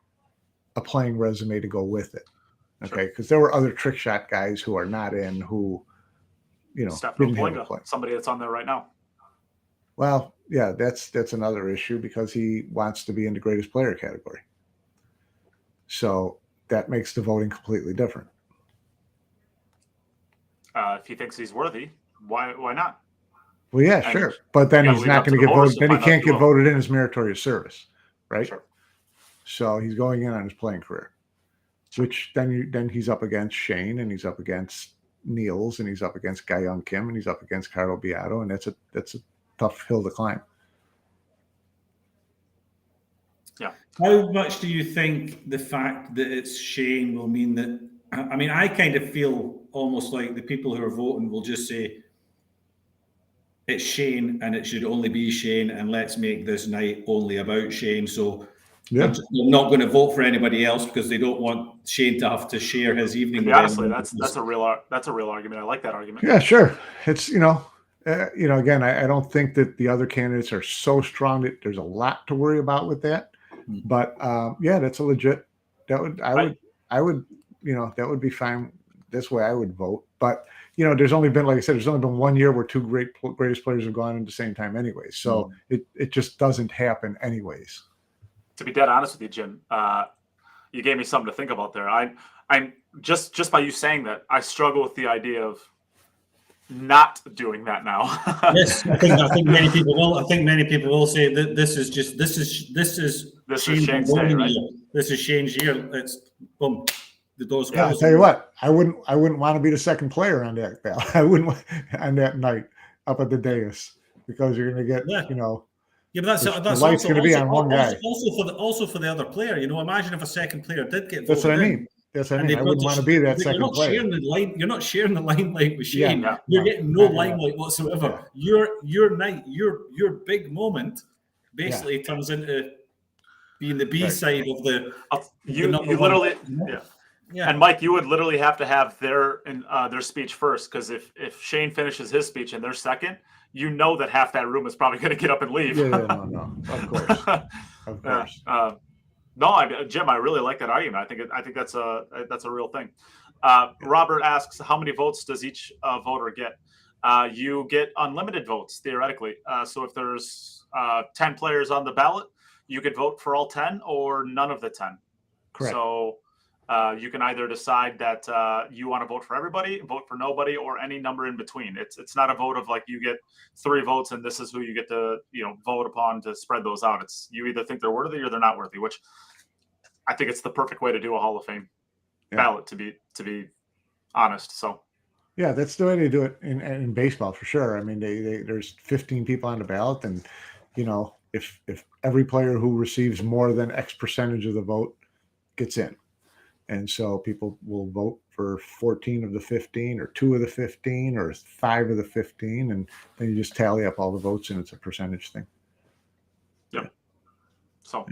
a playing resume to go with it. Okay. Because there were other trick shot guys who are not in who, didn't have a play. Somebody that's on there right now. Well, yeah, that's another issue because he wants to be in the greatest player category. So that makes the voting completely different. If he thinks he's worthy, why not? Well, yeah, sure. But then he's not going to get voted. Then he can't get voted in as meritorious service, right? Sure. So he's going in on his playing career, which then he's up against Shane, and he's up against Niels, and he's up against Ga-Young Kim, and he's up against Carlo Beato, and that's a tough hill to climb. Yeah. How much do you think the fact that it's Shane will mean that? I mean, I kind of feel almost like the people who are voting will just say it's Shane, and it should only be Shane, and let's make this night only about Shane. So. Yeah. I'm not going to vote for anybody else because they don't want Shane to have to share his evening. Honestly, that's a real argument. I like that argument. Yeah, sure. It's again, I don't think that the other candidates are so strong that there's a lot to worry about with that. But that's a legit. That would be fine. This way, I would vote. But there's only been, like I said, there's only been 1 year where two greatest players have gone at the same time, anyways. So it just doesn't happen, anyways. To be dead honest with you, Jim, you gave me something to think about there. I'm just by you saying that, I struggle with the idea of not doing that now. Yes, I think many people will. I think many people will say that this is Shane's day, right? This is Shane's year. It's boom. The doors closed. I'll tell you what, I wouldn't want to be the second player on that ballot. I wouldn't on that night up at the dais because you're going to get Yeah, but that's light's going to be on one guy. Also for the other player, imagine if a second player did get voted. That's what I mean. I wouldn't want to be that second player. You're not sharing the limelight with Shane. Yeah, you're getting no limelight whatsoever. Yeah. Your night, your big moment, basically turns into being the B side of the. You literally. Yeah. And Mike, you would literally have to have their speech first, because if Shane finishes his speech and they're second, that half that room is probably going to get up and leave. No, of course, of course. Jim, I really like that argument. I think that's a real thing. Robert asks, how many votes does each voter get? you get unlimited votes theoretically. So if there's 10 players on the ballot, you could vote for all 10 or none of the 10. Correct. So you can either decide that you want to vote for everybody, vote for nobody, or any number in between. It's not a vote of like you get 3 votes and this is who you get to vote upon to spread those out. It's you either think they're worthy or they're not worthy, which I think it's the perfect way to do a Hall of Fame ballot, to be honest. So yeah, that's the way they do it in baseball for sure. I mean, there's 15 people on the ballot, and if every player who receives more than X percentage of the vote gets in. And so people will vote for 14 of the 15 or 2 of the 15 or 5 of the 15. And then you just tally up all the votes and it's a percentage thing. Yep. So,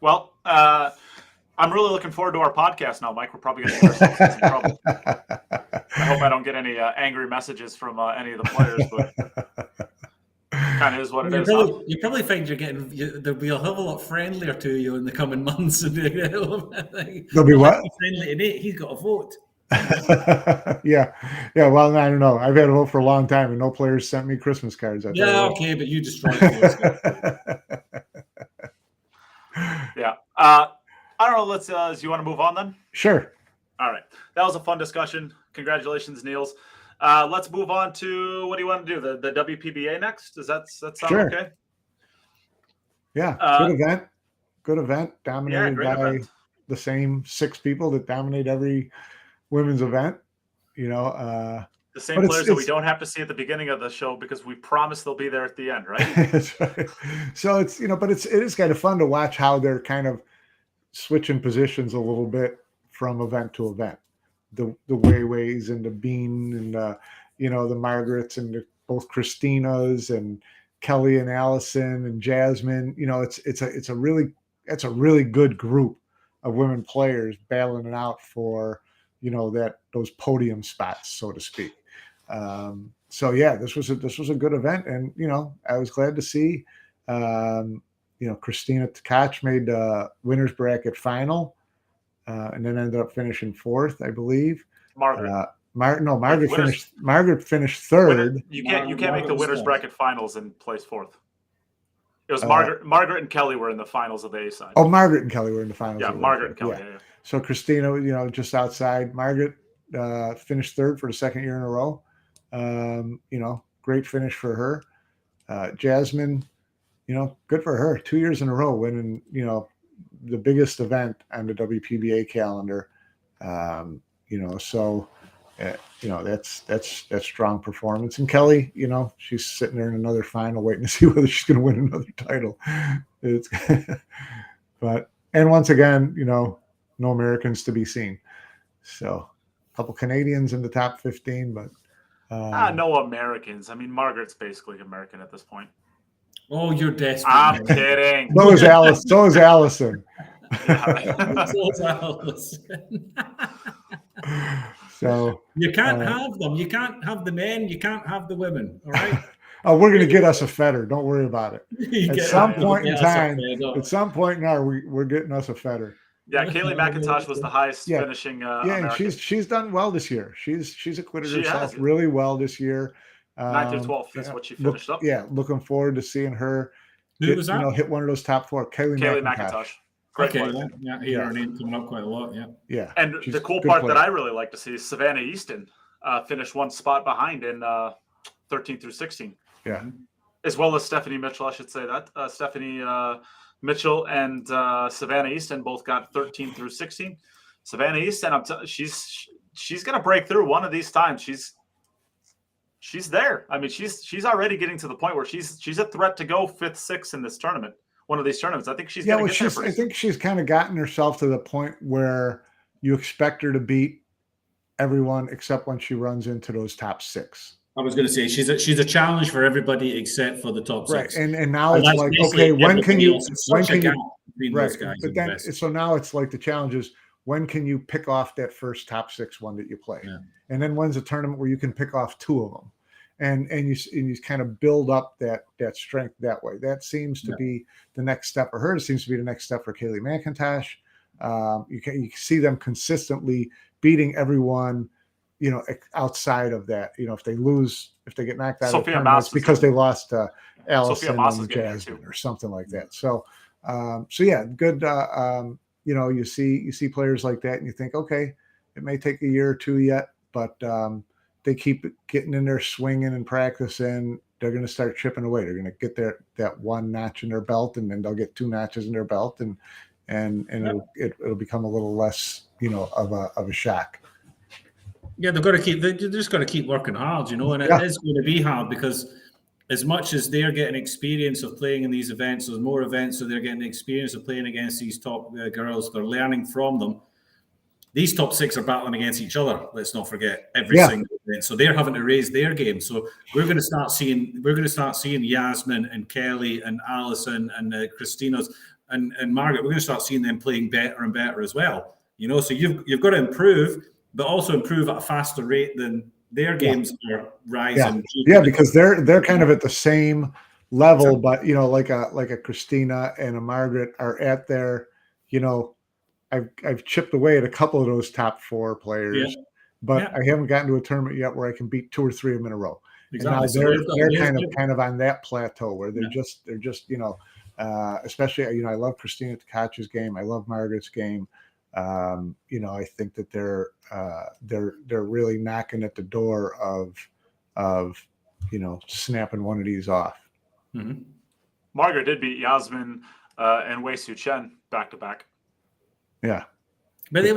well, I'm really looking forward to our podcast now, Mike. We're probably going to get ourselves in some trouble. I hope I don't get any angry messages from any of the players, but kind of is what it is. You probably find there'll be a hell of a lot friendlier to you in the coming months. There'll be what? Friendly to Neight. He's got a vote. Yeah. Well, I don't know. I've had a vote for a long time, and no players sent me Christmas cards. Okay, but you destroyed it. Yeah. I don't know. Let's. Do you want to move on then? Sure. All right. That was a fun discussion. Congratulations, Niels. Let's move on to what do you want to do? The WPBA next? Does that sound okay? Yeah. Good event. Dominated by the same 6 people that dominate every women's event. The same players that we don't have to see at the beginning of the show because we promise they'll be there at the end, right? That's right. So it's but it is kind of fun to watch how they're kind of switching positions a little bit from event to event. The Weiweis and the Bean and the Margarets and both Christinas and Kelly and Allison and Jasmin. It's a really good group of women players battling it out for those podium spots, so to speak. So yeah, this was a good event, and I was glad to see Christina Tkach made the winners bracket final. And then ended up finishing 4th, I believe. Margaret. Margaret finished 3rd. You can't make the winners bracket finals and place 4th. It was Margaret and Kelly were in the finals of the A side. Oh, Margaret and Kelly were in the finals. Yeah, Margaret and Kelly. Yeah. So Christina, just outside. Margaret finished 3rd for the 2nd year in a row. Great finish for her. Jasmin, good for her. 2 years in a row winning, the biggest event on the WPBA calendar. That's strong performance. And Kelly, she's sitting there in another final waiting to see whether she's going to win another title. And once again, no Americans to be seen. So a couple Canadians in the top 15, but no Americans. I mean, Margaret's basically American at this point. Oh, you're desperate. I'm kidding. So is Alice. So is Allison. Yeah, right. So is Allison. So you can't have them. You can't have the men. You can't have the women. All right. We're going to get us a fetter. Don't worry about it. At some point in time, we're getting us a fetter. Yeah, Kaylee McIntosh was the highest finishing. And she's done well this year. She's acquitted herself really well this year. 9th through 12th is what she finished up. Yeah, looking forward to seeing her hit one of those top 4. Kaylee McIntosh. Great player. Her name coming up quite a lot. Yeah. And the cool part that I really like to see is Savannah Easton finish 1 spot behind in 13 through 16. Yeah. As well as Stephanie Mitchell, I should say that. Stephanie Mitchell and Savannah Easton both got 13 through 16. Savannah Easton, she's going to break through one of these times. She's there. I mean, she's already getting to the point where she's a threat to go 5th, 6th in this tournament. One of these tournaments. I think she's going to get there. I think she's kind of gotten herself to the point where you expect her to beat everyone except when she runs into those top 6. I was going to say she's a challenge for everybody except for the top 6. Right. And now it's like, okay, when can you those guys? But then so now it's like the challenge is when can you pick off that first top 6 one that you play? Yeah. And then when's a tournament where you can pick off 2 of them? And you kind of build up that strength that way. That seems to be the next step for her. It seems to be the next step for Kaylee McIntosh. You see them consistently beating everyone outside of that, if they lose, if they get knocked out of the Sophia tournament, Maas it's because they lost Sophia Allison Maas is and getting there Jasmin too. or something like that. So yeah, good. You see players like that, and you think, okay, it may take a year or two yet, but they keep getting in there, swinging and practicing. They're going to start chipping away. They're going to get that one notch in their belt, and then they'll get 2 notches in their belt, and it'll become a little less, of a shock. Yeah, they're just got to keep working hard, and it is going to be hard because as much as they're getting experience of playing in these events, there's more events, so they're getting experience of playing against these top girls. They're learning from them. These top 6 are battling against each other. Let's not forget every single event. So they're having to raise their game. So we're going to start seeing Jasmin and Kelly and Alison and Christina's and Margaret. We're going to start seeing them playing better and better as well. So you've got to improve, but also improve at a faster rate than their games are rising. Yeah, because they're kind of at the same level, but like a Christina and a Margaret are at their, I've chipped away at a couple of those top 4 players, but I haven't gotten to a tournament yet where I can beat 2 or 3 of them in a row. Exactly. And now they're kind of on that plateau where they're just especially I love Christina Tkach's game. I love Margaret's game. I think that they're really knocking at the door of snapping one of these off. Mm-hmm. Margaret did beat Jasmin and Wei Su Chen back to back. Yeah. But they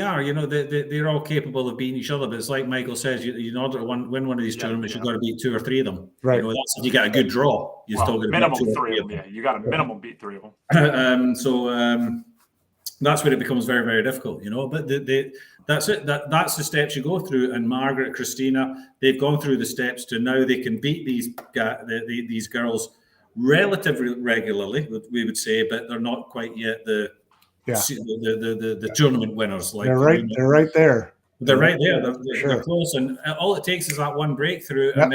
are, they're all capable of beating each other. But it's like Michael says, in order to win one of these tournaments, you've got to beat 2 or 3 of them. Right. That's if you get a good draw. You still got to minimum beat 2 or 3 of them. Yeah, you got to minimum beat 3 of them. That's where it becomes very, very difficult, But that's it. That's the steps you go through. And Margaret, Christina, they've gone through the steps to now they can beat these girls relatively regularly, we would say, but they're not quite yet the tournament winners. Like they're right there. They're right there. They're close, and all it takes is that one breakthrough, and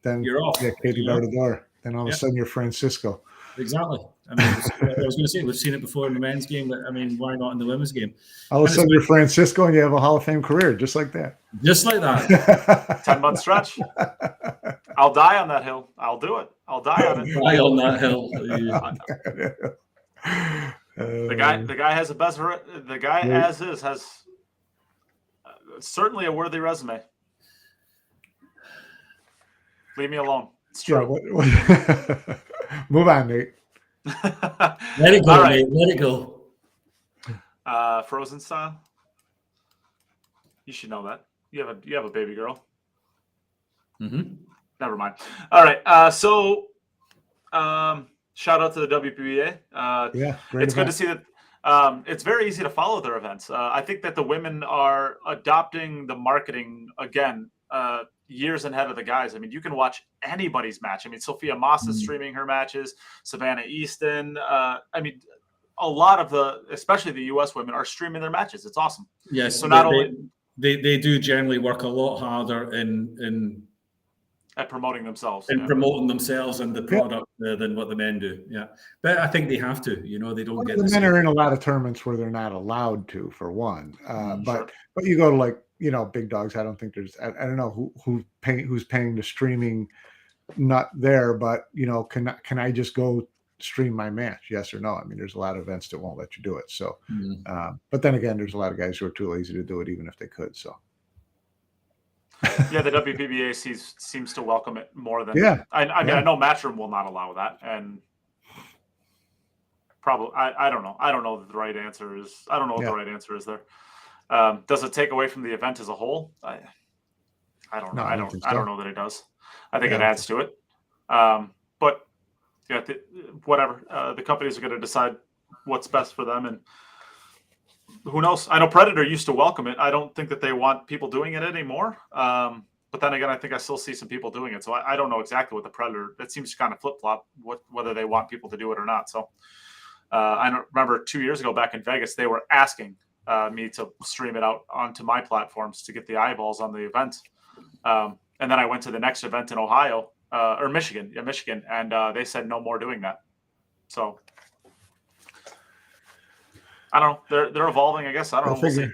then you're off. Yeah, Katie by the door. Then all of a sudden you're Francisco. Exactly. I was going to say we've seen it before in the men's game, but why not in the women's game? All of a sudden you're Francisco, and you have a Hall of Fame career, just like that. Just like that. 10-month stretch. I'll die on that hill. I'll do it. I'll die on it. Die on that hill. The guy has a best. The guy as is has certainly a worthy resume. Leave me alone. It's true. Move on, Nate. Let it go, Nate. Let it go. Frozen style. You should know that. You have a baby girl. Mm-hmm. Never mind. All right. Shout out to the WPBA. It's good to see that. It's very easy to follow their events. I think that the women are adopting the marketing again years ahead of the guys. You can watch anybody's match. Sophia Maas is streaming her matches. Savannah Easton. A lot of especially the U.S. women are streaming their matches. It's awesome. Yes. So not only they do generally work a lot harder in at promoting themselves promoting themselves and the product than what the men do. Yeah, but I think they have to. They don't get the men are in a lot of tournaments where they're not allowed to, for one. But you go to big dogs. I don't think there's. I don't know who's paying the streaming nut there, but can I just go stream my match? Yes or no? There's a lot of events that won't let you do it. So, but then again, there's a lot of guys who are too lazy to do it, even if they could. So. Yeah, the WPBA seems to welcome it more than. I know Matchroom will not allow that, and probably I don't know. I don't know what the right answer is. I don't know what the right answer is there. Does it take away from the event as a whole? I don't know. No, I don't know that it does. I think it adds to it. But whatever. The companies are going to decide what's best for them, and who knows? I know Predator used to welcome it. I don't think that they want people doing it anymore. But then again, I think I still see some people doing it. So I don't know exactly what the Predator. That seems to kind of flip flop whether they want people to do it or not. So I remember 2 years ago back in Vegas, they were asking me to stream it out onto my platforms to get the eyeballs on the event. And then I went to the next event in Ohio or Michigan, and they said no more doing that. So. I don't know. They're evolving, I guess. I don't know. We'll see.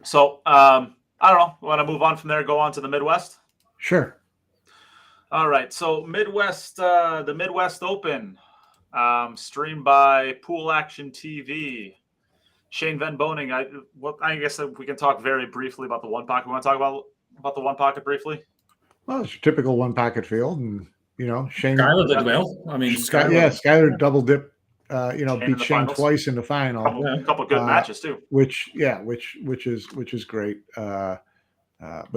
So I don't know. Want to move on from there? Go on to the Midwest. Sure. All right. So Midwest, the Midwest Open, streamed by Pool Action TV. Shane Van Boening. I guess we can talk very briefly about the one pocket. We want to talk about the one pocket briefly. Well, it's your typical one pocket field, and Shane. Skyler did well. I mean, Skyler double dip. Shane beat Shane twice in the final. A couple good matches too. Which is great. But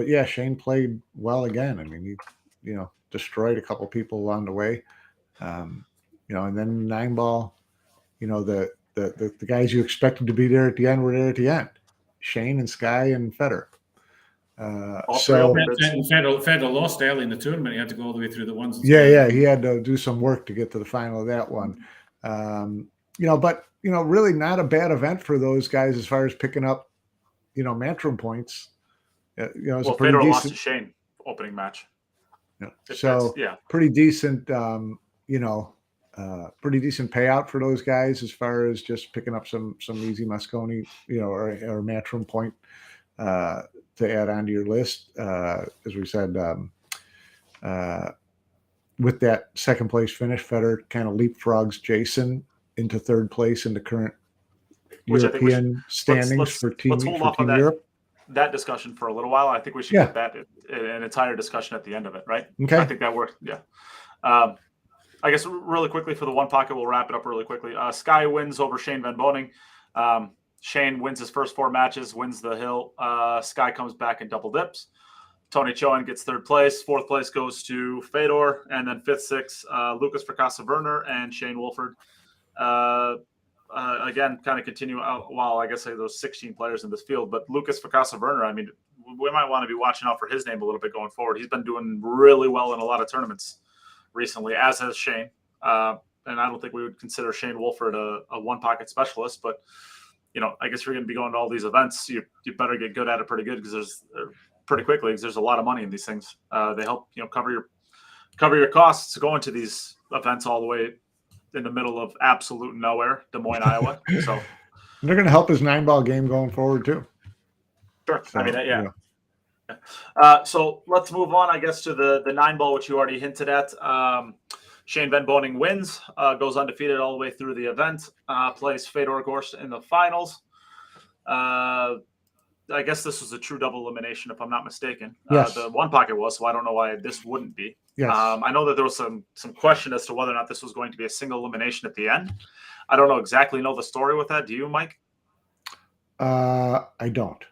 yeah, Shane played well again. I mean, he destroyed a couple people along the way. And then 9-ball. The guys you expected to be there at the end were there at the end. Shane and Sky and Federer. Federer lost early in the tournament. He had to go all the way through the ones. Yeah, he had to do some work to get to the final of that one. But really not a bad event for those guys as far as picking up, matchroom points. It's a pretty Federer decent. lost to Shane opening match. Pretty decent. Pretty decent payout for those guys as far as just picking up some easy Mosconi, or matchroom point to add onto your list. As we said, with that second place finish, Federer kind of leapfrogs Jason into third place in the current European standings for Team Europe. That discussion for a little while. I think we should get that an entire discussion at the end of it, right? Okay. I think that worked. Yeah. I guess really quickly for the one pocket, we'll wrap it up really quickly. Sky wins over Shane Van Boening. Shane wins his first 4 matches, wins the hill. Sky comes back and double dips. Tony Chohan gets third place. Fourth place goes to Fedor. And then fifth, sixth, Lucas Fracassa-Werner and Shane Wolford. Again, kind of continue out. Well, I guess those 16 players in this field. But Lucas Fracassa-Werner, I mean, we might want to be watching out for his name a little bit going forward. He's been doing really well in a lot of tournaments recently, as has Shane. And I don't think we would consider Shane Wolford a one-pocket specialist. But, I guess you're going to be going to all these events. You better get good at it pretty good because pretty quickly because there's a lot of money in these things. They help, cover your costs going to these events all the way in the middle of absolute nowhere, Des Moines, Iowa. So they're going to help his 9-ball game going forward too. Sure. So, I mean, yeah. So let's move on, I guess, to the 9-ball, which you already hinted at. Shane Van Boening wins, goes undefeated all the way through the event, plays Fedor Gorst in the finals. I guess this was a true double elimination, if I'm not mistaken. Yes. The one pocket was, so I don't know why this wouldn't be. Yes. I know that there was some question as to whether or not this was going to be a single elimination at the end. I don't know the story with that. Do you, Mike? I don't.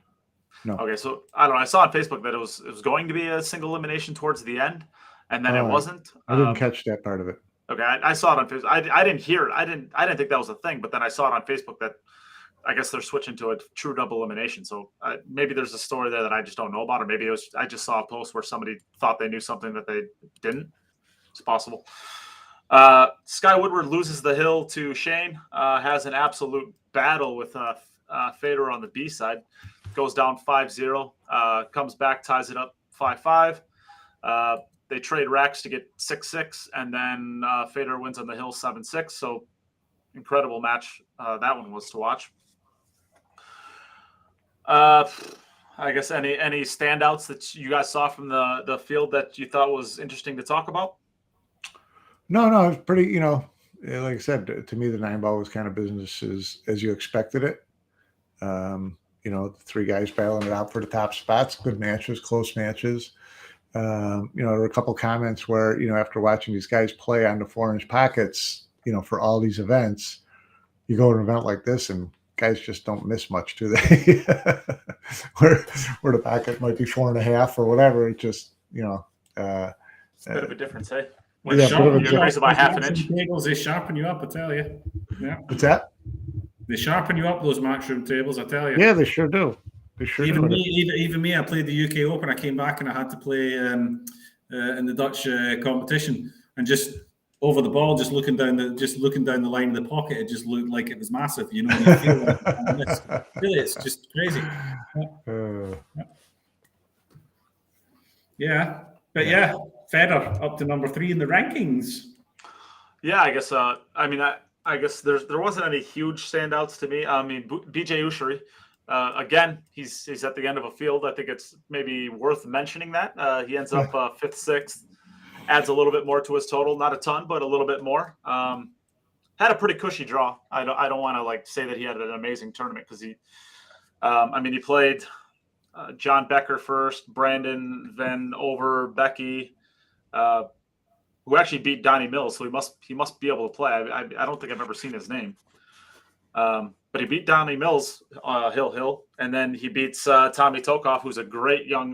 No. Okay, so I don't know. I saw on Facebook that it was going to be a single elimination towards the end, and then it wasn't. I didn't catch that part of it. Okay, I saw it on Facebook. I didn't hear it. I didn't think that was a thing, but then I saw it on Facebook that I guess they're switching to a true double elimination. So maybe there's a story there that I just don't know about, or maybe I just saw a post where somebody thought they knew something that they didn't. It's possible. Sky Woodward loses the hill to Shane. Has an absolute battle with Fedor on the B side. Goes down 5-0. Comes back, ties it up 5-5. They trade racks to get 6-6, and then Fedor wins on the hill 7-6. So incredible match that one was to watch. I guess any standouts that you guys saw from the field that you thought was interesting to talk about? No, it's pretty, like I said, to me, the 9-ball was kind of business as you expected it. The 3 guys battling it out for the top spots, good matches, close matches. There were a couple comments where, after watching these guys play on the 4-inch pockets, for all these events, you go to an event like this and guys just don't miss much, do they? where the pocket might be 4.5 or whatever. It just, it's a bit of a difference, hey? When you increase it by half an inch. Tables, they sharpen you up, I tell you. Yeah. What's that? They sharpen you up, those matchroom tables, I tell you. Yeah, they sure do. They sure even do. Even me, I played the UK Open. I came back and I had to play in the Dutch competition, and just over the ball, just looking down the line of the pocket, it just looked like it was massive. You feel like really, it's just crazy. Yeah. But yeah, Federer up to number 3 in the rankings. Yeah, I guess. I guess there wasn't any huge standouts to me. I mean, BJ Ushiri Again, he's at the end of a field. I think it's maybe worth mentioning that he ends up 5th, 6th, adds a little bit more to his total. Not a ton, but a little bit more. Had a pretty cushy draw. I don't want to like say that he had an amazing tournament because he played John Becker first, Brandon, then over Becky, who actually beat Donnie Mills. So he must be able to play. I don't think I've ever seen his name. But he beat Donnie Mills, Hill, and then he beats Tommy Tokov, who's a great young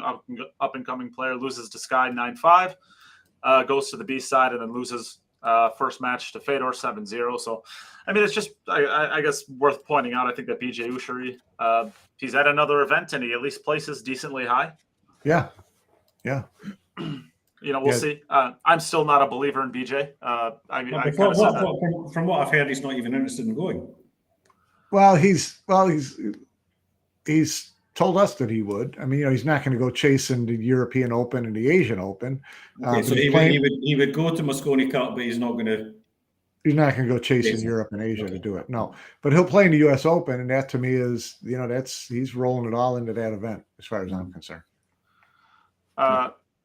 up-and-coming player, loses to Sky 9-5, goes to the B side, and then loses first match to Fedor 7-0. So, I mean, it's just, I guess, worth pointing out. I think that BJ Ouschan, he's at another event, and he at least places decently high. Yeah. We'll see. I'm still not a believer in BJ. From what I've heard, he's not even interested in going. Well, he's told us that he would. I mean, he's not going to go chasing the European Open and the Asian Open. Okay, so he would go to Mosconi Cup, but he's not going to. He's not going to go chasing Europe and Asia to do it. No, but he'll play in the U.S. Open, and that to me is, he's rolling it all into that event as far as I'm concerned.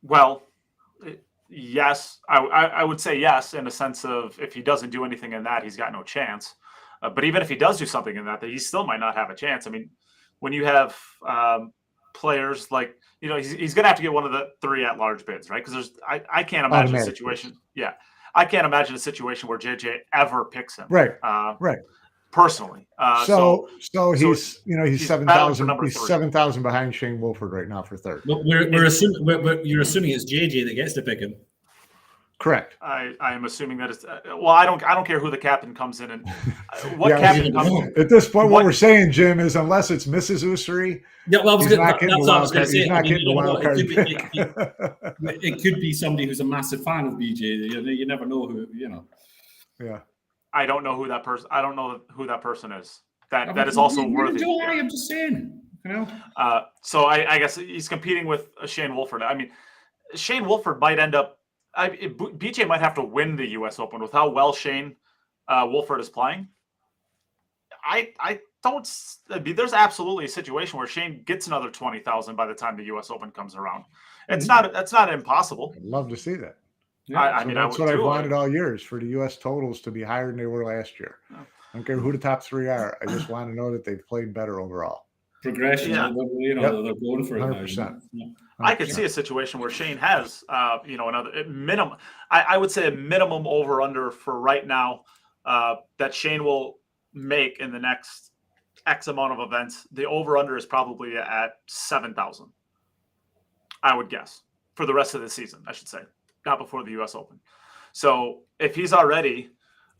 Well, yes, I would say yes in the sense of if he doesn't do anything in that, he's got no chance. But even if he does do something in that, he still might not have a chance. I mean, when you have players like, he's going to have to get one of the 3 at-large bids, right? Because I can't imagine a situation. Yeah, I can't imagine a situation where JJ ever picks him. Right. Personally. So he's 7,000. He's 7,000 behind Shane Wolford right now for 3rd. But you're assuming it's JJ that gets to pick him. Correct. I am assuming that it's I don't care who the captain comes in and what captain comes in. At this point, what we're saying, Jim, is unless it's Mrs. Ussery, he's not getting the wild card. It could be somebody who's a massive fan of BJ. You never know who. Yeah. I don't know who that person. I don't know who that person is. That is also worthy. I'm just saying. So I guess he's competing with Shane Wolford. I mean, Shane Wolford might end up. BJ might have to win the U.S. Open with how well Shane Wolford is playing. There's absolutely a situation where Shane gets another 20,000 by the time the U.S. Open comes around. That's not impossible. I'd love to see that. Yeah, that's what I've wanted all years, for the U.S. totals to be higher than they were last year. Yeah. I don't care who the top 3 are. I just want to know that they've played better overall. Progression, they're going for it 100%. I could see a situation where Shane has, another minimum. I would say a minimum over under for right now that Shane will make in the next X amount of events. The over under is probably at 7,000. I would guess for the rest of the season. I should say, not before the U.S. Open. So if he's already,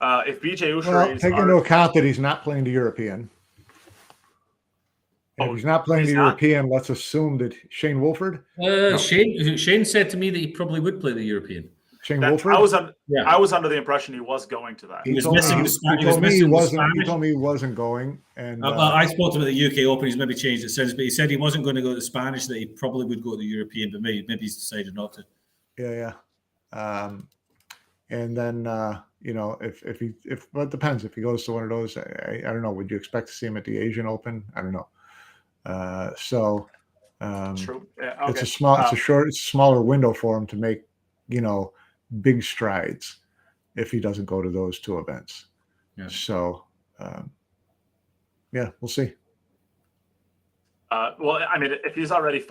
if BJ Ouschan take into account that he's not playing the European. If he's not playing the European, let's assume that Shane Wolford. Shane said to me that he probably would play the European. Shane Wolford. I was under the impression he was going to that. He told me he wasn't going. And I spoke to him at the UK Open. He's maybe changed it since, but he said he wasn't going to go to the Spanish. That he probably would go to the European, but maybe he's decided not to. Yeah. And then if well, it depends. If he goes to one of those, I don't know. Would you expect to see him at the Asian Open? I don't know. True. Yeah, okay. It's a smaller window for him to make, big strides if he doesn't go to those 2 events. Yeah. So, we'll see. If he's already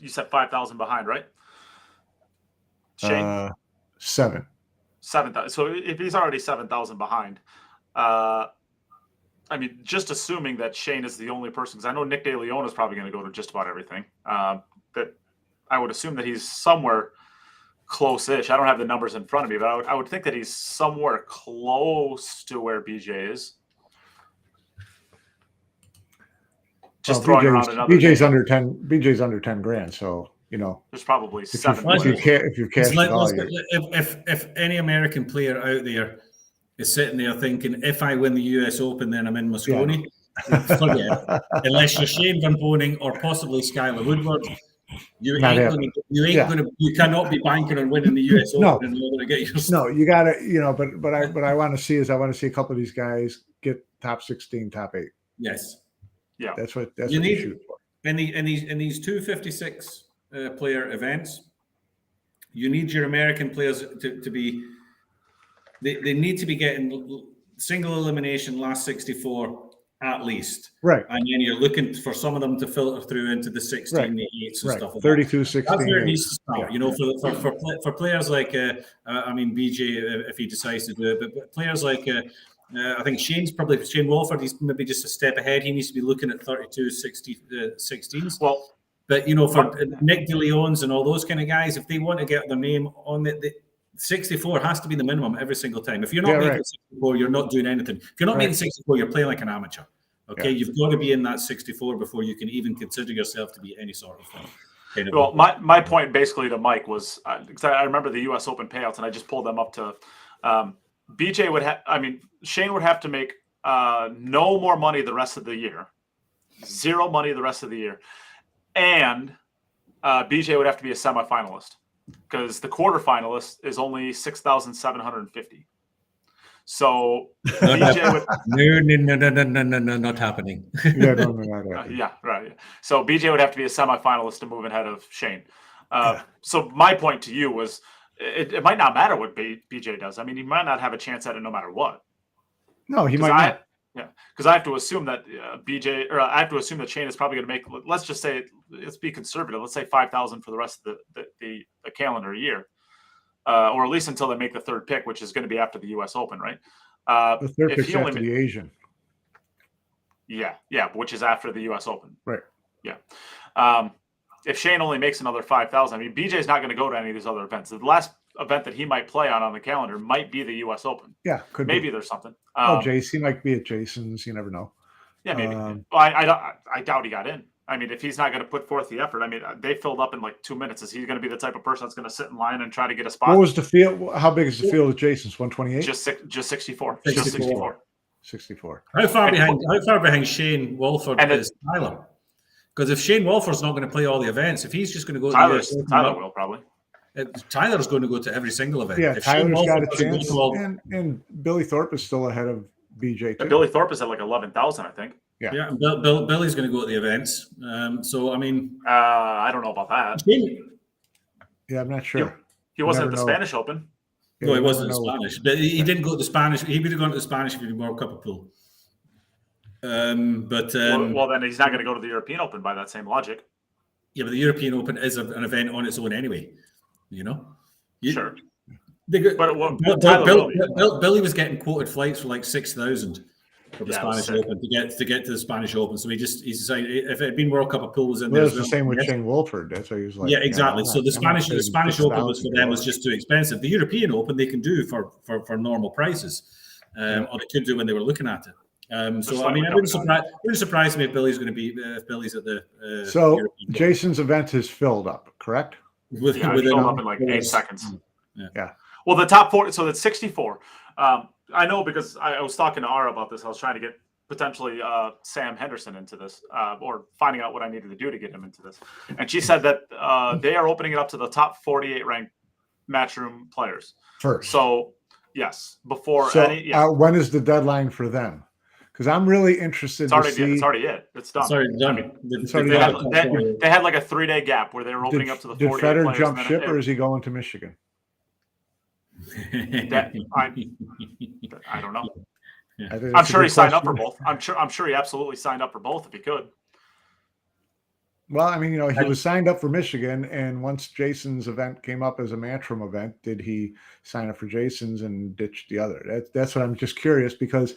you said 5,000 behind, right? Shane? 7,000. So if he's already 7,000 behind, just assuming that Shane is the only person, because I know Nick De Leon is probably going to go to just about everything. That I would assume that he's somewhere close-ish. I don't have the numbers in front of me, but I would think that he's somewhere close to where BJ is. Just throwing around another. BJ's under 10. BJ's under 10 grand. So there's probably if 7. If you cash it all, if any American player out there is sitting there thinking, if I win the US Open, then I'm in Mosconi. Yeah. Forget it. Unless you're Shane Van Boening or possibly Skylar Woodward, you cannot be banking on winning the US Open in order to get your. No, you got to, but I want to see a couple of these guys get top 16, top 8. Yes. Yeah. That's what You you need- shoot for. In these 256 player events, you need your American players to be. They need to be getting single elimination last 64 at least. Right. And then you're looking for some of them to filter through into the 16, Right. the 8s and Right. stuff like 32, that. 16. That's where it 8. needs to start. Yeah. You know, for players like, BJ, if he decides to do it, but players like, I think Shane Wolford, he's maybe just a step ahead. He needs to be looking at 32, 16s. Well, But, you know, for Nick DeLeons and all those kind of guys, if they want to get their name on the 64 has to be the minimum every single time. If you're not making 64, you're not doing anything. If you're not making 64, you're playing like an amateur. Okay, you've got to be in that 64 before you can even consider yourself to be any sort of thing. Well, my point basically to Mike was, because I remember the U.S. Open payouts, and I just pulled them up to BJ would have. I mean, Shane would have to make no more money the rest of the year, zero money the rest of the year, and BJ would have to be a semifinalist because the quarterfinalist is only 6,750. So BJ would no, not happening. Yeah, no. Yeah, right. So BJ would have to be a semifinalist to move ahead of Shane. So my point to you was, it might not matter what BJ does. I mean, he might not have a chance at it no matter what. No, he might not. Yeah, because I have to assume that I have to assume that Shane is probably going to make. Let's just say, let's be conservative. Let's say 5,000 for the rest of the calendar year, or at least until they make the third pick, which is going to be after the U.S. Open, right? The third pick's after the Asian. Yeah, which is after the U.S. Open. Right. Yeah. If Shane only makes another 5,000, I mean, BJ's not going to go to any of these other events. The last event that he might play on the calendar might be the U.S. Open. Yeah, could maybe be. There's something. He might be at Jason's. You never know. Yeah, maybe. Well, I doubt he got in. I mean, if he's not going to put forth the effort, I mean, they filled up in like 2 minutes. Is he going to be the type of person that's going to sit in line and try to get a spot? What was the field? How big is the field at Jason's? 128? Just 64. 64. How far behind Shane Wolford is Tyler? Because if Shane Wolford's not going to play all the events, if he's just going to go Tyler to will probably. Tyler's going to go to every single event. Yeah, if Tyler's got a chance. And Billy Thorpe is still ahead of BJ too. Billy Thorpe is at like 11,000, I think. Yeah. And Billy's going to go to the events. So I mean, I don't know about that. Yeah, I'm not sure. He wasn't at the Spanish Open. No, he wasn't at Spanish. But he didn't go to the Spanish. He would have gone to the Spanish if he did World Cup of Pool. Well, then he's not going to go to the European Open by that same logic. Yeah, but the European Open is an event on its own anyway. You know. Sure. Billy was getting quoted flights for like 6,000 for the Spanish Open to get to the Spanish Open. So he decided if it had been World Cup of Pool was in there. Well, it's the same with Shane Wolford. That's why he was like. Yeah, exactly. So the Spanish Open was for them was just too expensive. The European Open they can do for normal prices, or they could do when they were looking at it. So I mean, it wouldn't surprise me if Billy's going to be if Billy's at the. So Jason's event is filled up, correct? Filled up in like 8 seconds. Yeah. Well, the top 4, so that's 64. I know because I was talking to Ara about this. I was trying to get potentially Sam Henderson into this, or finding out what I needed to do to get him into this. And she said that they are opening it up to the top 48 ranked Matchroom players first. So yes, before when is the deadline for them? Because I'm really interested. It's already it. It's done. It's already done. They had like a 3-day gap where they were opening up to the 48 players. Did Federer jump ship, or is he going to Michigan? I don't know. I'm sure he signed up for both. I'm sure he absolutely signed up for both if he could. Well, I mean, he was signed up for Michigan, and once Jason's event came up as a Matchroom event, did he sign up for Jason's and ditch the other? That's what I'm just curious because,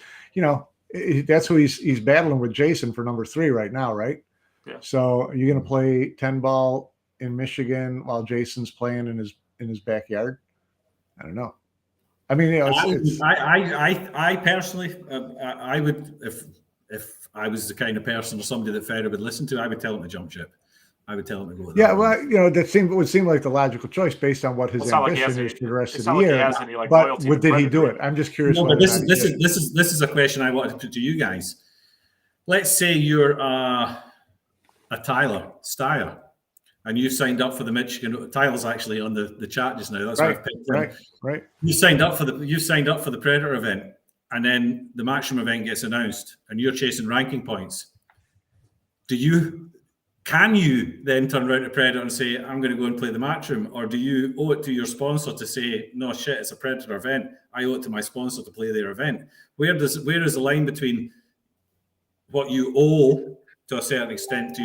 that's who he's battling with Jason for number 3 right now, right? Yeah. So are you going to play 10 ball in Michigan while Jason's playing in his backyard? I don't know. I mean, I personally, I would if I was the kind of person or somebody that Federer would listen to, I would tell him to jump ship. I would tell him to go with that. Yeah, well, that would seem like the logical choice based on what his ambition is for the rest of the year. But did he do it? I'm just curious. No, but this is a question I wanted to put to you guys. Let's say you're a Tyler Steyer, and you signed up for the Michigan. Tyler's actually on the chat just now. That's right. You signed up for the Predator event, and then the Matchroom event gets announced, and you're chasing ranking points. can you then turn around to Predator and say, I'm going to go and play the Matchroom? Or do you owe it to your sponsor to say, no shit, it's a Predator event. I owe it to my sponsor to play their event. Where is the line between what you owe to a certain extent to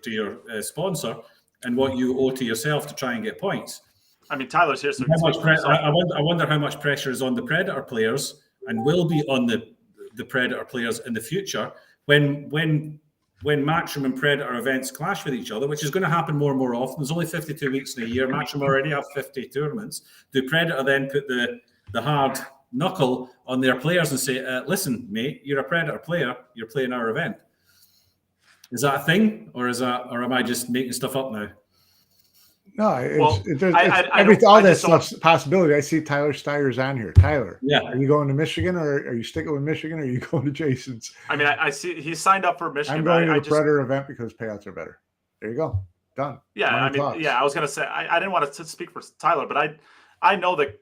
your sponsor and what you owe to yourself to try and get points? I mean, Tyler's here, so I wonder how much pressure is on the Predator players and will be on the Predator players in the future when Matchroom and Predator events clash with each other, which is going to happen more and more often. There's only 52 weeks in a year. Matchroom already have 50 tournaments. Do Predator then put the hard knuckle on their players and say, listen, mate, you're a Predator player, you're playing our event? Is that a thing, or am I just making stuff up now? No, all that stuff's a possibility. I see Tyler Steyer's on here. Tyler, are you going to Michigan, or are you sticking with Michigan, or are you going to Jason's? I mean, I see he's signed up for Michigan. I'm going to the Predator event because payouts are better. There you go. Done. Yeah, I was going to say, I didn't want to speak for Tyler, but I know that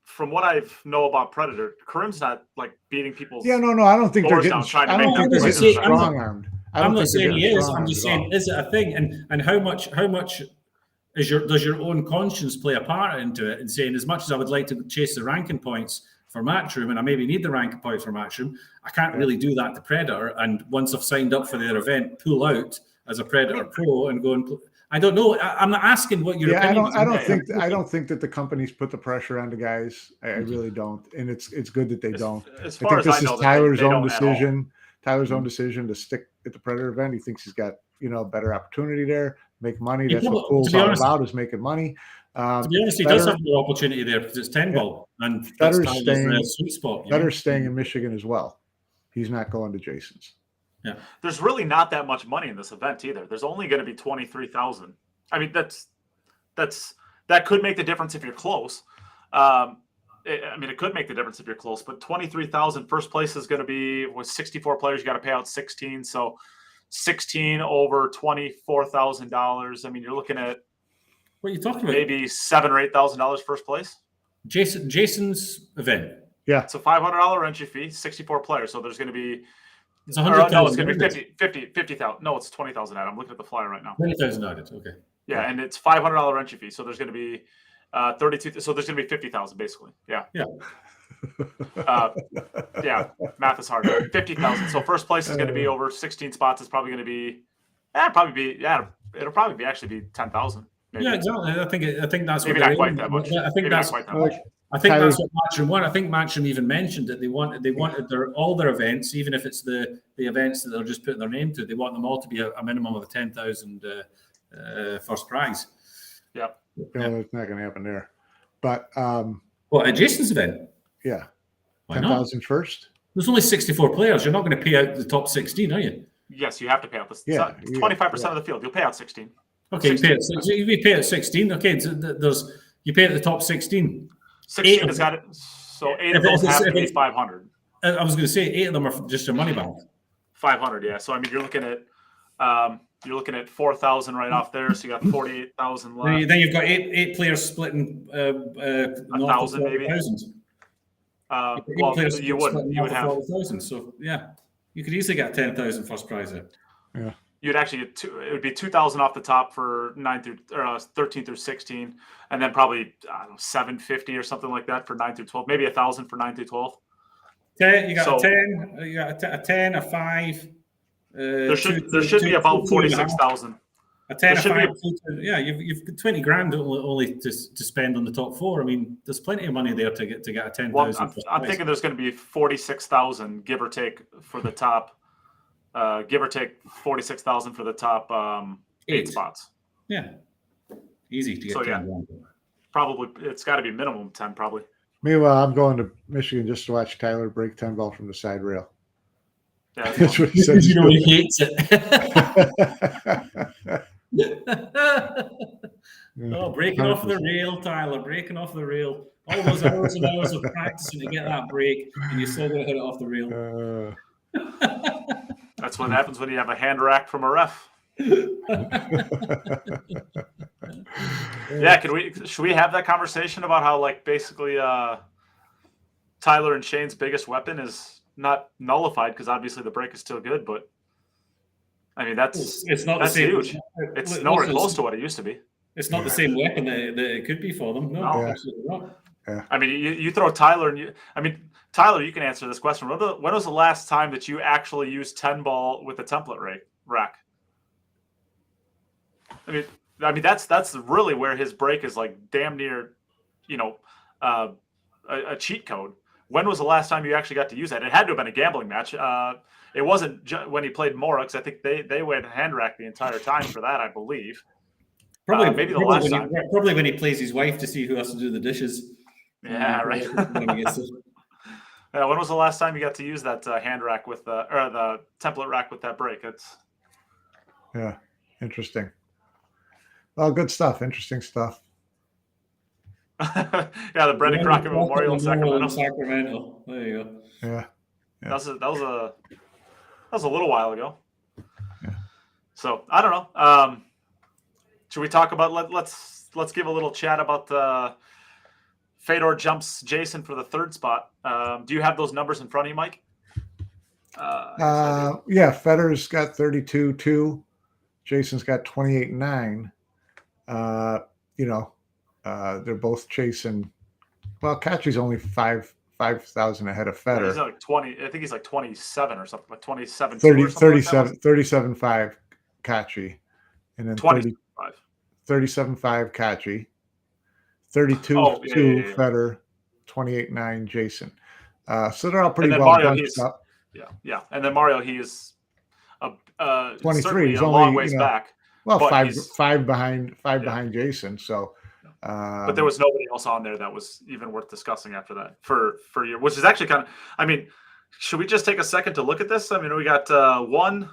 from what I know about Predator, Karim's not like beating people's. Yeah, no, I don't think they're getting. I don't think they're getting strong armed. I'm not saying he is. I'm just saying, is it a thing? And how much does your own conscience play a part into it? And saying, as much as I would like to chase the ranking points for Matchroom, and I maybe need the ranking points for Matchroom, I can't really do that to Predator. And once I've signed up for their event, pull out as a Predator pro and go and. I don't know. I'm not asking what your opinion is. I don't think that the companies put the pressure on the guys. I really don't, and it's good that they don't. I think this is Tyler's own decision. Tyler's own decision to stick at the Predator event. He thinks he's got a better opportunity there, make money. That's what pool's all about, is making money. To be honest, he does have the opportunity there because it's 10 ball, and that's Tyler's sweet spot. Better's staying in Michigan as well. He's not going to Jason's. Yeah, there's really not that much money in this event either. There's only going to be 23,000. I mean, that could make the difference if you're close. It could make the difference if you're close, but 23,000 first place is going to be with 64 players. You got to pay out 16, so 16 over $24,000. I mean, you're looking at what are you talking about? Maybe $7,000 or $8,000 first place. Jason's event. Yeah, it's a $500 entry fee, 64 players. So there's going to be. It's 100,000. No, it's going to be 50,000. No, it's 20,000. I'm looking at the flyer right now. 20,000 added. Okay. Yeah, and it's $500 entry fee. So there's going to be 32. So there's going to be 50,000 basically. Yeah. Yeah. Yeah. Math is hard. 50,000. So first place is going to be over 16 spots. It's probably going to be. It'll probably be actually be 10,000. Yeah, exactly. I think that's maybe not quite that much. I think that's quite that much. I think that's what Matchroom won. I think Matchroom even mentioned that they wanted all their events, even if it's the events that they're just putting their name to, they want them all to be a minimum of a 10,000 first prize. Yeah. No, it's not going to happen there. But at Jason's event? Yeah. 10,000 first? There's only 64 players. You're not going to pay out the top 16, are you? Yes, you have to pay out the 25% of the field. You'll pay out 16. Okay, you pay out 16. Okay, so you pay at the top 16. 16 has got it. So 8 of those have to be 500. I was going to say 8 of them are just your money back. 500, yeah. So I mean, you're looking at 4,000 right off there. So you got 48,000 left. Then you've got eight players splitting 1,000 maybe. You would have 1,000. So yeah, you could easily get 10,000 first prize there. Yeah. You'd actually get it would be 2,000 off the top for 13 through 16, and then probably 750 or something like that for 9 through 12. Maybe 1,000 for 9 through 12. 10. You got a 10. You got a 10, a 5. There should be about 46,000. A 10, a 5. You've got 20 grand only to spend on the top 4. I mean, there's plenty of money there to get a 10,000. Well, I'm thinking there's going to be 46,000 give or take for the top. Give or take 46,000 for the top 8 spots. Yeah, easy to get. So 10 probably it's got to be minimum 10. Probably. Meanwhile, I'm going to Michigan just to watch Tyler break 10 ball from the side rail. Yeah, that's what he says. He hates it. Breaking off the rail, Tyler. Breaking off the rail. All those hours and hours of practicing to get that break, and you're still going to hit it off the rail. That's what happens when you have a hand rack from a ref. Yeah, should we have that conversation about how basically Tyler and Shane's biggest weapon is not nullified because obviously the break is still good, but I mean, that's not that's the same. huge. It's nowhere close to what it used to be. It's not the same weapon that it could be for them. No, absolutely not. Yeah. I mean, you throw Tyler and Tyler, you can answer this question. When was the last time that you actually used 10 ball with a template rack? I mean that's really where his break is like damn near, a cheat code. When was the last time you actually got to use that? It had to have been a gambling match. It wasn't when he played Morux. I think they went hand rack the entire time for that, I believe. Probably maybe the last time. Probably when he plays his wife to see who has to do the dishes. Yeah, right. When he gets to... When was the last time you got to use that hand rack with the template rack with that break? Yeah, interesting. Well, good stuff. Interesting stuff. Yeah, the Brendan Crockett Memorial in Sacramento. There you go. Yeah. That was a little while ago. Yeah. So I don't know. Should we talk about let's give a little chat about Fedor jumps Jason for the third spot. Do you have those numbers in front of you, Mike? Yeah, Fedor's got 32.2. Jason's got 28.9. They're both chasing. Well, Kachi's only 5,000 ahead of Fedor. He's like 20. I think he's like 27 or something. Like 27. 37.5 Kachi, and then 37.5 Kachi, 32.2 Fedor, 28.9 Jason. So they're all pretty well bunched up. Yeah, and then Mario, he is 23. He's a long ways back. Well, five behind Jason. So, but there was nobody else on there that was even worth discussing after that for you, which is actually kind of. I mean, should we just take a second to look at this? I mean, we got 1,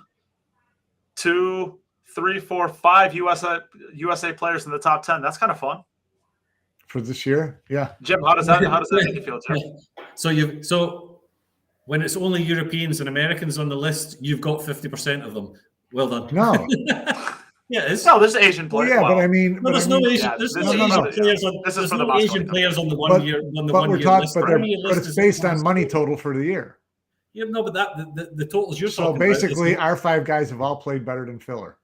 2, 3, 4, 5 USA players in the top 10. That's kind of fun for this year. Yeah, Jim, how does that make you feel, Jim? So when it's only Europeans and Americans on the list, you've got 50% of them. Well done. No. Yeah, there's Asian players. Well, yeah, but I mean, there's no Asian. There's no Asian players on. This is there's no Asian players on the one year. On the but 1 year list. But it's based on money total for the year. Yeah, no, but the totals you're talking about. So basically, our 5 guys have all played better than Filler.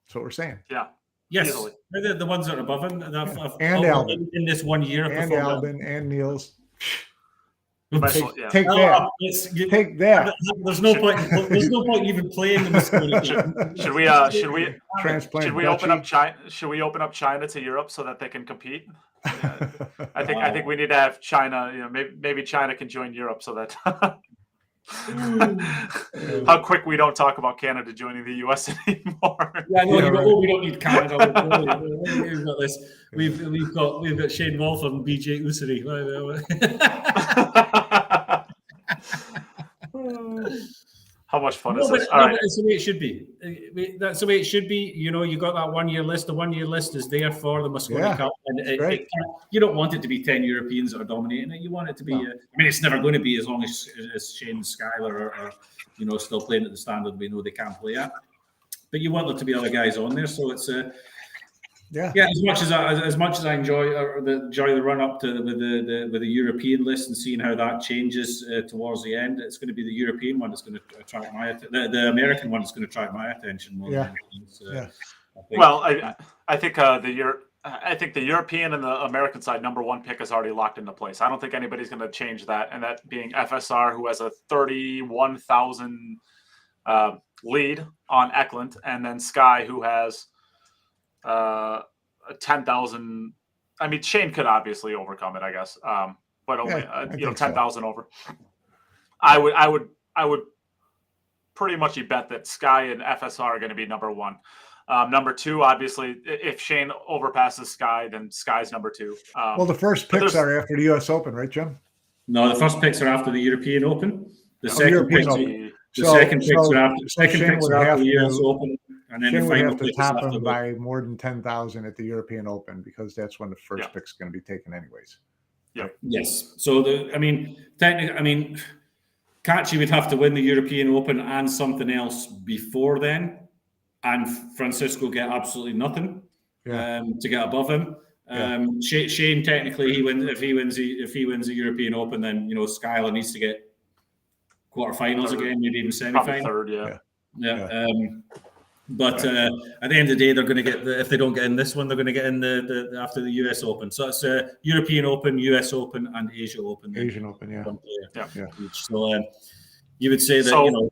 That's what we're saying. Yeah. Yes. Easily. They're the ones that are above him. And Albin in this 1 year. And Albin and Niels. Take that. Take that. There's no point. There's no point even playing them. Should we transplant? Should we open up China? Should we open up China to Europe so that they can compete? Yeah. I think we need to have China. Maybe China can join Europe so that. How quick we don't talk about Canada joining the US anymore. Yeah, no, we don't need Canada. We've got this. We've got Shane Wolf and BJ Ussery. How much fun is this? All right. That's the way it should be. That's the way it should be. You got that 1 year list. The 1 year list is there for the Mosconi Cup, and you don't want it to be 10 Europeans that are dominating it. You want it to be. I mean, it's never going to be as long as Shane Skyler are still playing at the standard we know they can play at. But you want there to be other guys on there, so it's Yeah. As much as I enjoy the run up to with the European list and seeing how that changes towards the end, it's going to be the European one that's going to attract the American one that's going to attract my attention more. Yeah. I think the European and the American side number 1 pick is already locked into place. I don't think anybody's going to change that, and that being FSR, who has a 31,000 lead on Eklund, and then Sky, who has 10,000. I mean, Shane could obviously overcome it, I guess, but only 10,000 over. I would pretty much bet that Sky and FSR are going to be number 1. Number 2, obviously, if Shane overpasses Sky, then Sky's number 2. Well, the first picks are after the U.S. Open, right, Jim? No, the first picks are after the European Open. The second picks are after the U.S. Open. And then Shane would have to top him by more than 10,000 at the European Open, because that's when the first pick's going to be taken anyways. Yeah. Yes. So technically, Kachi would have to win the European Open and something else before then, and Francisco get absolutely nothing to get above him. Shane technically, if he wins the European Open, then Skyler needs to get quarterfinals again, maybe even semi-final. Third, yeah. But at the end of the day, they're going to get if they don't get in this one, they're going to get in the after the US Open. So it's European Open, US Open, and Asia Open. Asian Open, yeah. So you would say that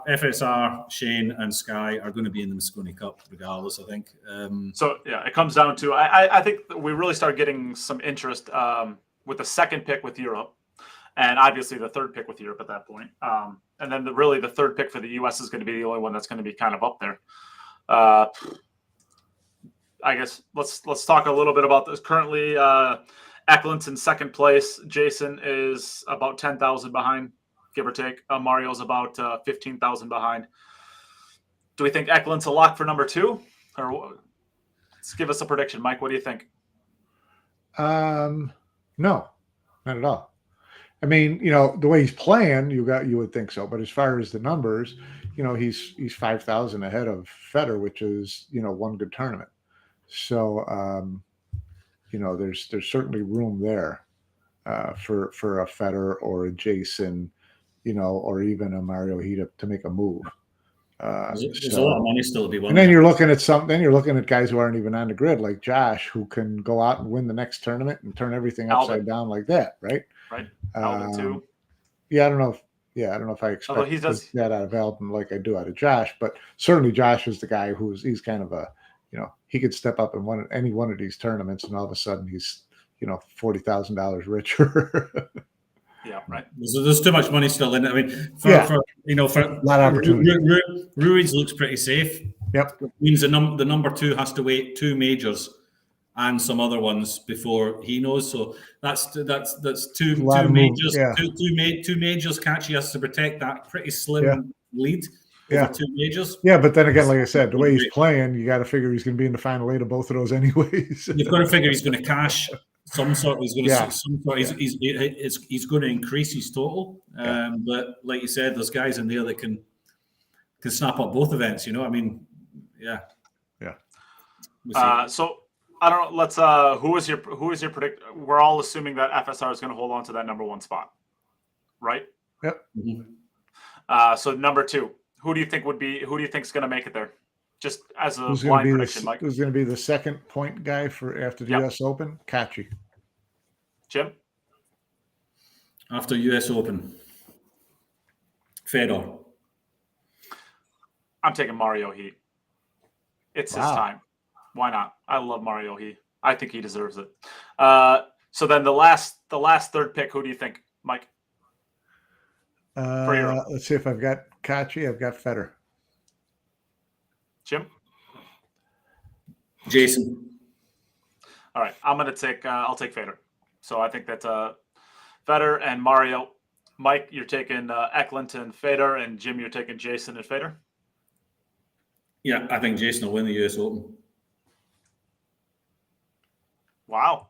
FSR, Shane, and Sky are going to be in the Mosconi Cup regardless. I think. It comes down to I think we really start getting some interest with the second pick with Europe. And obviously the third pick with Europe at that point. And then the third pick for the U.S. is going to be the only one that's going to be kind of up there. I guess let's talk a little bit about this. Currently, Eklund's in second place. Jason is about 10,000 behind, give or take. Mario's about 15,000 behind. Do we think Eklund's a lock for number 2? Or let's give us a prediction. Mike, what do you think? No, not at all. I mean, the way he's playing, you would think so. But as far as the numbers, he's 5,000 ahead of Federer, which is one good tournament. So there's certainly room there for a Federer or a Jason, or even a Mario Hida to make a move. There's a lot of money still to be won. And then you're looking at guys who aren't even on the grid, like Josh, who can go out and win the next tournament and turn everything upside down like that, right? Right. Alvin too. Yeah, I don't know if I expect that out of Alvin like I do out of Josh, but certainly Josh is the guy he's kind of a, he could step up and win any one of these tournaments, and all of a sudden he's, $40,000 richer. Yeah, right. There's too much money still in it. I mean, for a lot of opportunity. Ruiz looks pretty safe. Yep. It means the number 2 has to wait 2 majors and some other ones before he knows. So that's two majors. Yeah. Two majors. Kachi has to protect that pretty slim lead over 2 majors. Yeah, but then again, like I said, the way he's playing, you got to figure he's going to be in the final 8 of both of those anyways. You've got to figure he's going to cash some sort. He's going to some sort. He's going to increase his total. But like you said, there's guys in there that can snap up both events. I mean, yeah. So I don't know. Let's. Who is your predict? We're all assuming that FSR is going to hold on to that number 1 spot, right? Yep. Mm-hmm. So number 2, who do you think is going to make it there? Just as a blind prediction, Mike. Who's going to be the second point guy after the U.S. Open? Kachi. Jim? After U.S. Open, Fedor. I'm taking Mario He. It's his time. Why not? I love Mario He. I think he deserves it. So then the last third pick, who do you think, Mike? Let's see if I've got Kachi. I've got Federer. Jim? Jason. All right. I'll take Federer. So I think that's Federer and Mario. Mike, you're taking Eklund and Federer, and Jim, you're taking Jason and Federer? Yeah, I think Jason will win the US Open. Wow.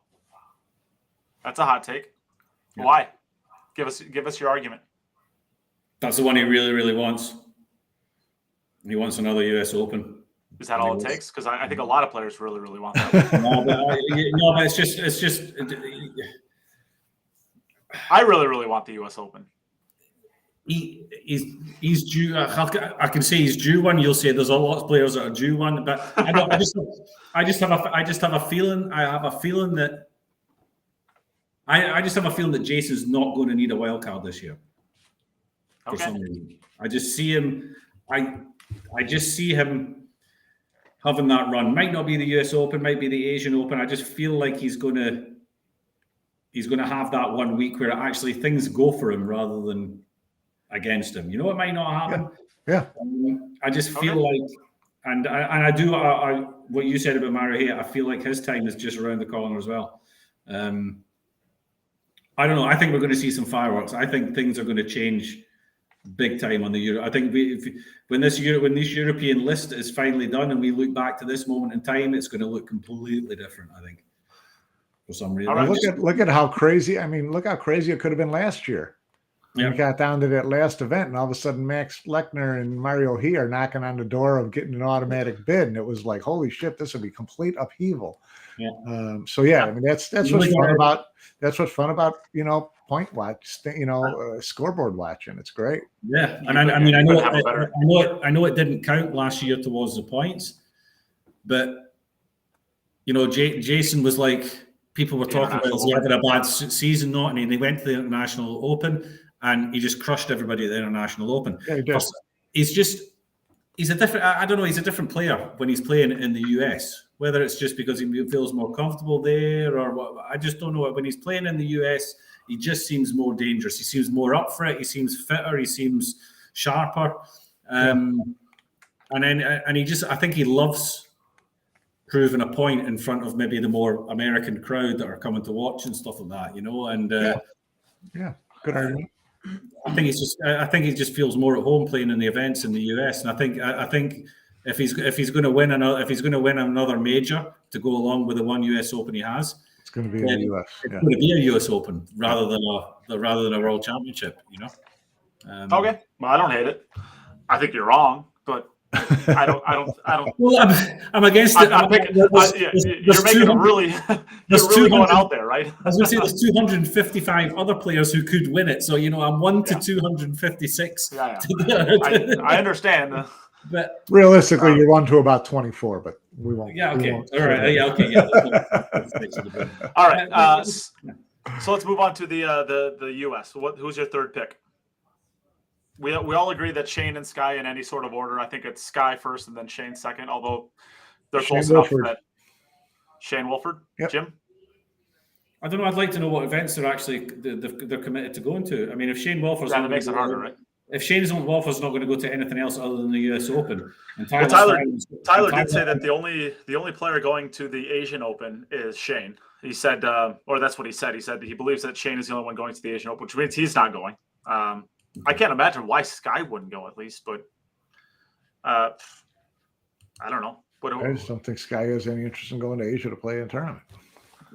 That's a hot take. Yeah. Why? Give us your argument. That's the one he really, really wants. He wants another US Open. Is that all it takes? Because I think a lot of players really, really want that. but it's just. I really, really want the US Open. He's due. I can say he's due one. You'll say there's a lot of players that are due one, but I just have a feeling. I have a feeling that. I just have a feeling that Jason's not going to need a wild card this year. For some reason, I just see him. I just see him having that run. Might not be the US Open, might be the Asian Open. I just feel like he's going to have that 1 week where actually things go for him rather than against him. It might not happen. Yeah. I just feel like, and I do. What you said about Mario here, I feel like his time is just around the corner as well. I don't know. I think we're going to see some fireworks. I think things are going to change big time on the Euro. I think when this European list is finally done and we look back to this moment in time, it's going to look completely different. I think for some reason. Right, look at how crazy. I mean, look how crazy it could have been last year. And it got down to that last event, and all of a sudden Max Lechner and Mario He are knocking on the door of getting an automatic bid, and it was like, holy shit, this would be complete upheaval. Yeah. So yeah, I mean that's what's fun about point watch, scoreboard watching. It's great. Yeah, and I know it didn't count last year towards the points, but Jason was like, people were talking about he having a bad season, not, and he went to the International Open and he just crushed everybody at the International Open. Yeah, he did. He's a different. I don't know. He's a different player when he's playing in the US. Whether it's just because he feels more comfortable there or what, I just don't know. When he's playing in the US, he just seems more dangerous. He seems more up for it. He seems fitter. He seems sharper. And I think he loves proving a point in front of maybe the more American crowd that are coming to watch and stuff like that, And good argument. I think he just feels more at home playing in the events in the US, and I think if he's going to win another major to go along with the one US Open he has, it's going to be in the US. It's going to be a US Open rather than a World Championship, Okay, well, I don't hate it. I think you're wrong, but I don't. Well, I'm against it. You're making a really. You're really going out there, right? I was going to say there's 255 other players who could win it, so I'm 1 to 256. Yeah. I understand. But realistically, you're 1 to about 24, but we won't. Yeah. Okay. Won't. All right. Yeah. Okay. Yeah. All right. So let's move on to the US. Who's your third pick? We all agree that Shane and Sky in any sort of order. I think it's Sky first and then Shane second, although they're close enough that Shane Wolford. Yep. Jim? I don't know. I'd like to know what events they're committed to going to. I mean, if Shane Wolford's that makes it harder, right? If Shane Wolford's not going to go to anything else other than the US Open, and Tyler did say that the only player going to the Asian Open is Shane. He said, or that's what he said. He said he believes that Shane is the only one going to the Asian Open, which means he's not going. I can't imagine why Sky wouldn't go at least, but I don't know. I just don't think Sky has any interest in going to Asia to play a tournament.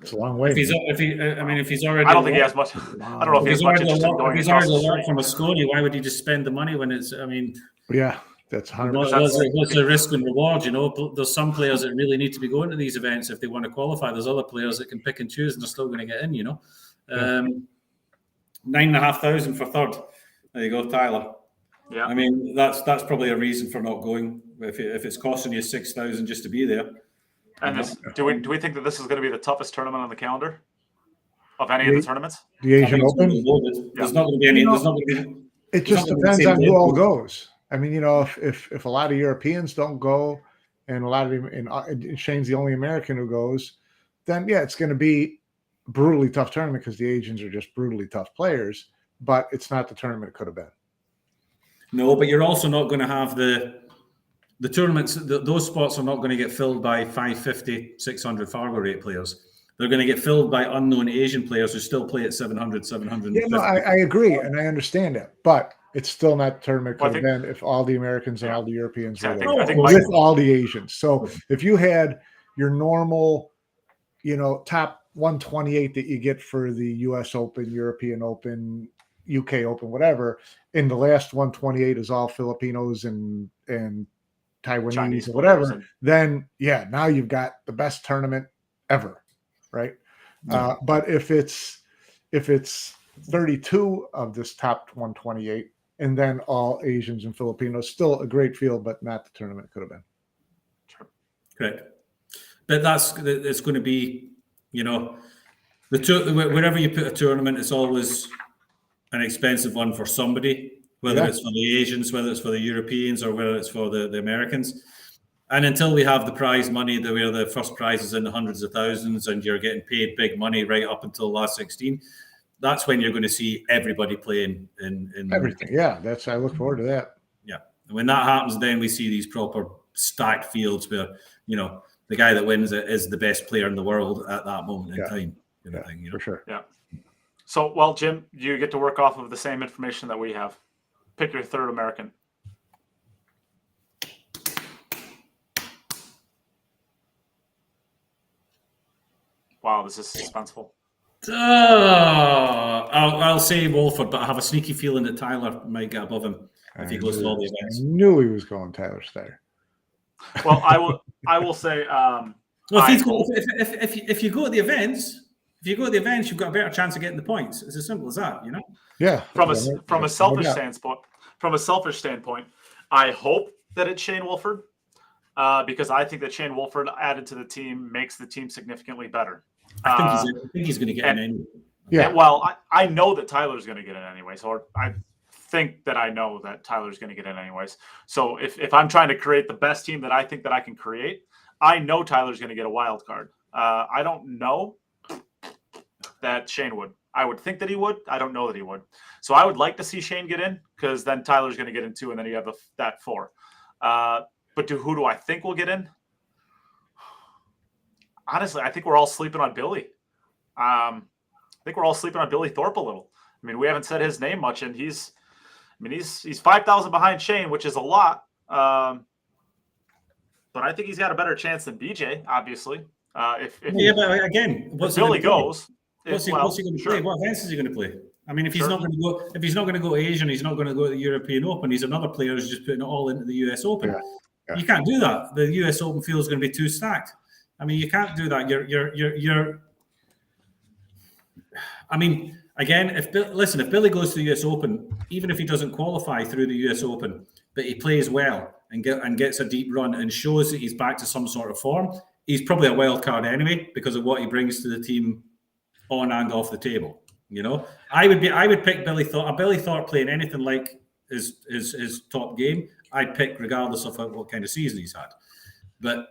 It's a long way. If he's already, I don't think he has much. I don't know if he has much interest in going. If he's already locked from Ascoli, why would he just spend the money when it's? I mean, yeah, that's 100%. What's the risk and reward? There's some players that really need to be going to these events if they want to qualify. There's other players that can pick and choose and they're still going to get in. 9,500 for third. There you go, Tyler. Yeah. I mean, that's probably a reason for not going. If it's costing you 6,000 just to be there. And do we think that this is going to be the toughest tournament on the calendar of any of the tournaments? The Asian Open? There's not going to be any. There's not going to be. It just depends on who all goes. I mean, if a lot of Europeans don't go, and a lot of them, and Shane's the only American who goes, then yeah, it's going to be a brutally tough tournament because the Asians are just brutally tough players. But it's not the tournament it could have been. No, but you're also not going to have the tournaments. Those spots are not going to get filled by 550, 600 Fargo rate players. They're going to get filled by unknown Asian players who still play at 700, 750. Yeah, no, I agree, and I understand that. But it's still not the tournament it could have been if all the Americans and all the Europeans were there. With all the Asians. So if you had your normal, top 128 that you get for the US Open, European Open, UK Open, whatever, in the last 128 is all Filipinos and Taiwanese Chinese or whatever, then yeah, now you've got the best tournament ever, right? Yeah. But if it's 32 of this top 128 and then all Asians and Filipinos, still a great field, but not the tournament it could have been. Correct. But it's going to be, wherever you put a tournament, it's always an expensive one for somebody, whether it's for the Asians, whether it's for the Europeans, or whether it's for the Americans. And until we have the prize money, where the first prize is in the hundreds of thousands and you're getting paid big money right up until last 16, that's when you're going to see everybody playing in everything. Yeah, I look forward to that. Yeah. And when that happens, then we see these proper stacked fields where, the guy that wins it is the best player in the world at that moment in time. For sure. Yeah. So, well, Jim, you get to work off of the same information that we have. Pick your third American. Wow, this is suspenseful. I'll say Wolford, but I have a sneaky feeling that Tyler might get above him if he goes to all the I events. knew he was going Tyler Steyer. Well, I will say. Well, if you go to the events, you've got a better chance of getting the points. It's as simple as that, you know. Yeah. From a selfish standpoint, I hope that it's Shane Wolford, because I think that Shane Wolford added to the team makes the team significantly better. I think he's going to get in anyway. Yeah. Well, I know that Tyler's going to get in anyways, or I think that I know that Tyler's going to get in anyways. So if I'm trying to create the best team that I think that I can create, I know Tyler's going to get a wild card. I don't know that Shane would. I would think that he would. I don't know that he would. So I would like to see Shane get in, because then Tyler's going to get in 2, and then you have that 4. But who do I think will get in? Honestly, I think we're all sleeping on Billy. I think we're all sleeping on Billy Thorpe a little. I mean, we haven't said his name much, and he's 5,000 behind Shane, which is a lot. But I think he's got a better chance than BJ, obviously. But again, what's Billy goes? What's he going to play? What events is he going to play? I mean, if he's not going to go Asian, he's not going to go to the European Open. He's another player who's just putting it all into the US Open. Yeah. You can't do that. The US Open field is going to be too stacked. I mean, you can't do that. You're. I mean, again, if Billy goes to the US Open, even if he doesn't qualify through the US Open, but he plays well and gets a deep run and shows that he's back to some sort of form, he's probably a wild card anyway because of what he brings to the team on and off the table. You know, I would pick Billy Thorpe. A Billy Thorpe playing anything like his top game, I'd pick regardless of what kind of season he's had. But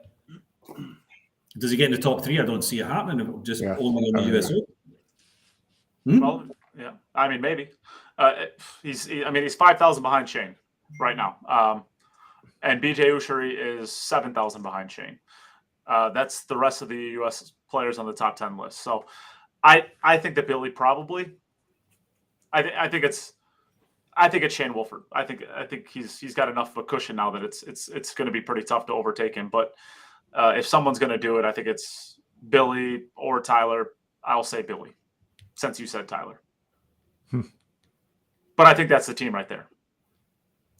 does he get in the top 3? I don't see it happening. Just only in the US Open. Well, yeah. I mean, maybe. He's 5,000 behind Shane right now. And BJ Ouschan is 7,000 behind Shane. That's the rest of the U.S. players on the top 10 list. So I think that Billy probably. I think it's Shane Wolford. I think he's got enough of a cushion now that it's going to be pretty tough to overtake him. But if someone's going to do it, I think it's Billy or Tyler. I'll say Billy, since you said Tyler. But I think that's the team right there.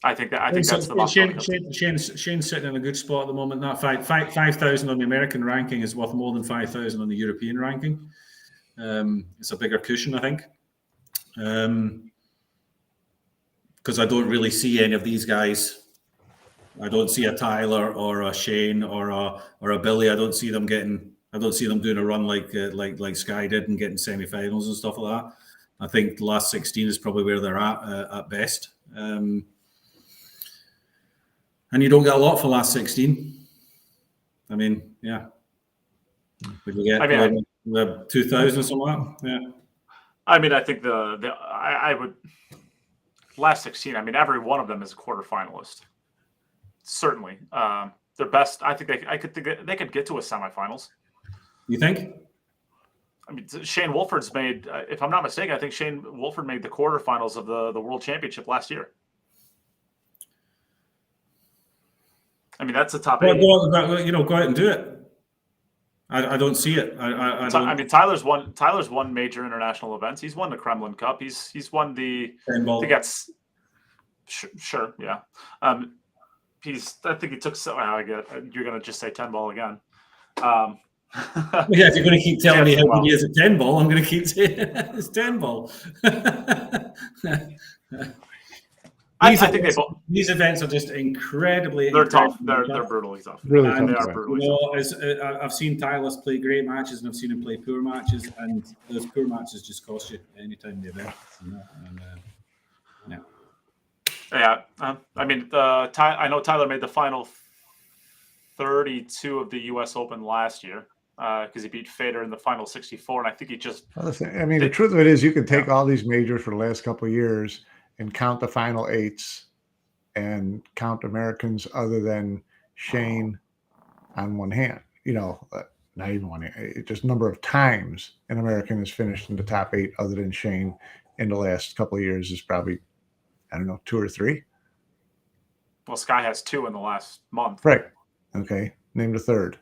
I think that's the Shane's sitting in a good spot at the moment. That 5,000 on the American ranking is worth more than 5,000 on the European ranking. It's a bigger cushion, I think. Because I don't really see any of these guys. I don't see a Tyler or a Shane or a Billy. I don't see them doing a run like Sky did and getting semi-finals and stuff like that. I think the last 16 is probably where they're at best. And you don't get a lot for last 16. I mean, yeah. Would you get 2,000 somewhere? Yeah. I mean, I think I would last 16. I mean, every one of them is a quarterfinalist. Certainly, their best. I think they could get to a semifinals. You think? I mean, Shane Wolford's made. If I'm not mistaken, I think Shane Wolford made the quarterfinals of the World Championship last year. I mean, that's a top 8. Go out and do it. I don't see it. I mean, Tyler's won major international events. He's won the Kremlin Cup. He's won the. Tenball. Sure, yeah. I think he took. I get you're gonna just say 10-ball again. Yeah, if you're going to keep telling me how good he is at 10-ball, I'm going to keep saying it's 10-ball. I think these events are just incredibly. They're tough. They're brutally tough. Really and tough. They are brutally tough. I've seen Tyler play great matches, and I've seen him play poor matches, and those poor matches just cost you anytime the event. Yeah. I mean, I know Tyler made the final 32 of the U.S. Open last year. Because he beat Federer in the final 64, and I think he just. I mean, the truth of it is, you can take all these majors for the last couple of years and count the final 8s, and count Americans other than Shane on one hand. You know, not even one hand. Just number of times an American has finished in the top 8 other than Shane in the last couple of years is probably, I don't know, 2 or 3. Well, Sky has 2 in the last month. Right. Okay. Name the third.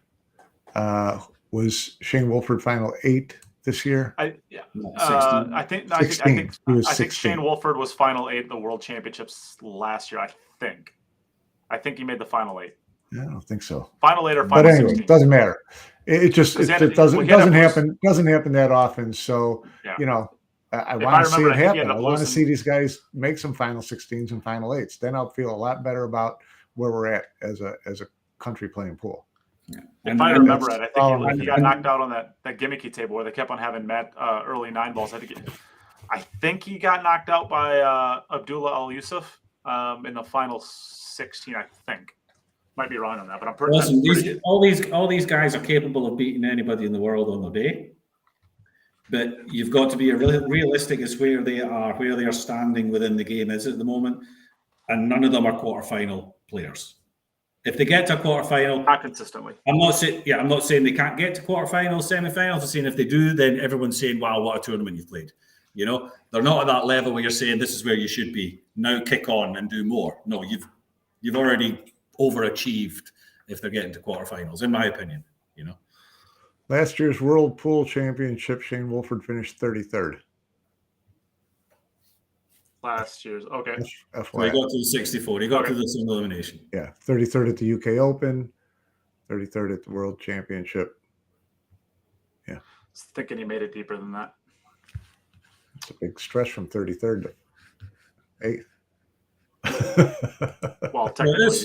Was Shane Wolford final 8 this year? I 16. think He was I think 16. Shane Wolford was final 8 at the World Championships last year. I think he made the final 8. I don't think so. Final 8 or But final anyway, 16. it doesn't matter. It just Because it, he had- it doesn't well, he had doesn't to lose- happen that often. So Yeah. you know, I If want I to see remember, it I think he happen. ended I up want to losing- see these guys make some final 16s and final 8s. Then I'll feel a lot better about where we're at as a country playing pool. If I remember right, I think Oh, he got knocked out on that gimmicky table where they kept on having Matt early 9 balls. I think he got knocked out by Abdullah Al Yusuf in the final 16. I think might be wrong on that, but I'm pretty. Listen, I'm pretty all these guys are capable of beating anybody in the world on the day. But you've got to be realistic as where they are standing within the game is at the moment, and none of them are quarterfinal players. If they get to a quarterfinal, not consistently. I'm not saying they can't get to quarterfinals, semi-finals. I'm saying if they do, then everyone's saying, "Wow, what a tournament you've played." You know, they're not at that level where you're saying this is where you should be. Now kick on and do more. No, you've already overachieved if they're getting to quarterfinals, in my opinion. You know. Last year's World Pool Championship, Shane Wolford finished 33rd. Last year's okay. So he got to the 64. He got to the single elimination. Yeah, 33rd at the UK Open, 33rd at the World Championship. Yeah. I was thinking he made it deeper than that. It's a big stretch from 33rd to 8th. Well, technically,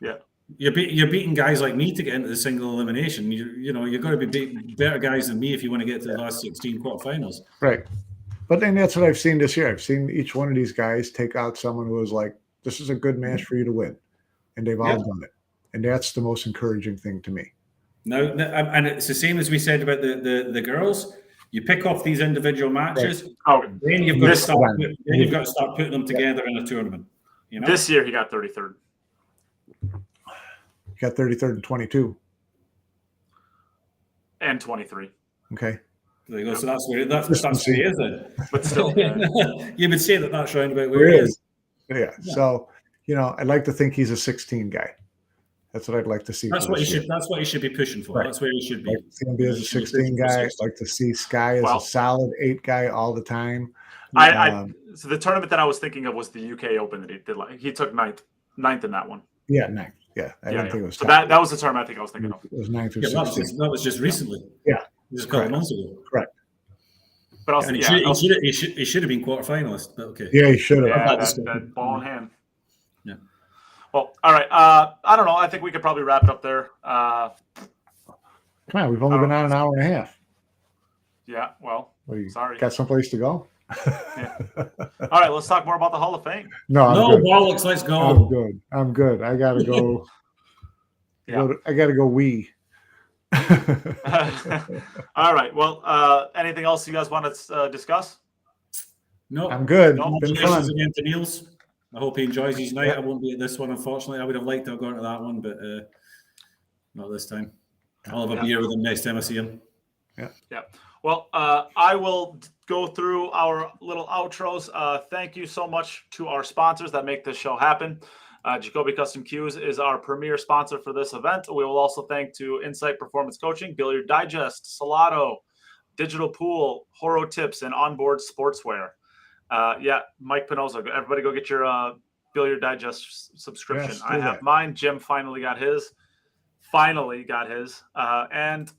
yeah. You're beating guys like me to get into the single elimination. You've got to be beating better guys than me if you want to get to the last 16 quarterfinals. Right. But then that's what I've seen this year. I've seen each one of these guys take out someone who was like, this is a good match for you to win. And they've all done it. And that's the most encouraging thing to me. Now, and it's the same as we said about the girls. You pick off these individual matches, Oh, then you've got to start putting them together in a tournament. You know? This year he got 33rd. You got 33rd and 22. And 23. Okay. There you go. So that's where he is then. But still, you would say that's round about where he is. Yeah. So, I'd like to think he's a 16 guy. That's what I'd like to see. That's what he should be pushing for. Right. That's where he should be. I'd like to see him be as a 16 guy. I'd like to see Sky as a solid 8 guy all the time. So the tournament that I was thinking of was the UK Open that he did. He took ninth in that one. Yeah, 9th. Yeah, I didn't think it was. So that was the tournament I think I was thinking of. It was 9th or Yeah, 16th. that was just recently. Yeah. Just a couple of months ago. Correct. But also, He should have been quarterfinalist. But okay. Yeah, he should have. Yeah, that ball in hand. Yeah. Well, all right. I don't know. I think we could probably wrap it up there. Come on, we've only been on an hour and a half. Yeah. Well, sorry. Got someplace to go? Yeah. All right. Let's talk more about the Hall of Fame. No, bollocks. Let's go. I'm good. I gotta go. I gotta go wee. All right. Well, anything else you guys want to discuss? No, I'm good. No, Been congratulations fun. again to Niels. I hope he enjoys his night. I won't be at this one, unfortunately. I would have liked to have gone to that one, but not this time. I'll have a beer with him next time I see him. Yeah. Well, I will go through our little outros. Thank you so much to our sponsors that make this show happen. Jacoby Custom Cues is our premier sponsor for this event. We will also thank to Insight Performance Coaching, Billiard Digest, Salado, Digital Pool, Horo Tips, and Onboard Sportswear. Mike Panozzo, everybody go get your Billiard Digest subscription. Yes, I have mine. Jim finally got his. And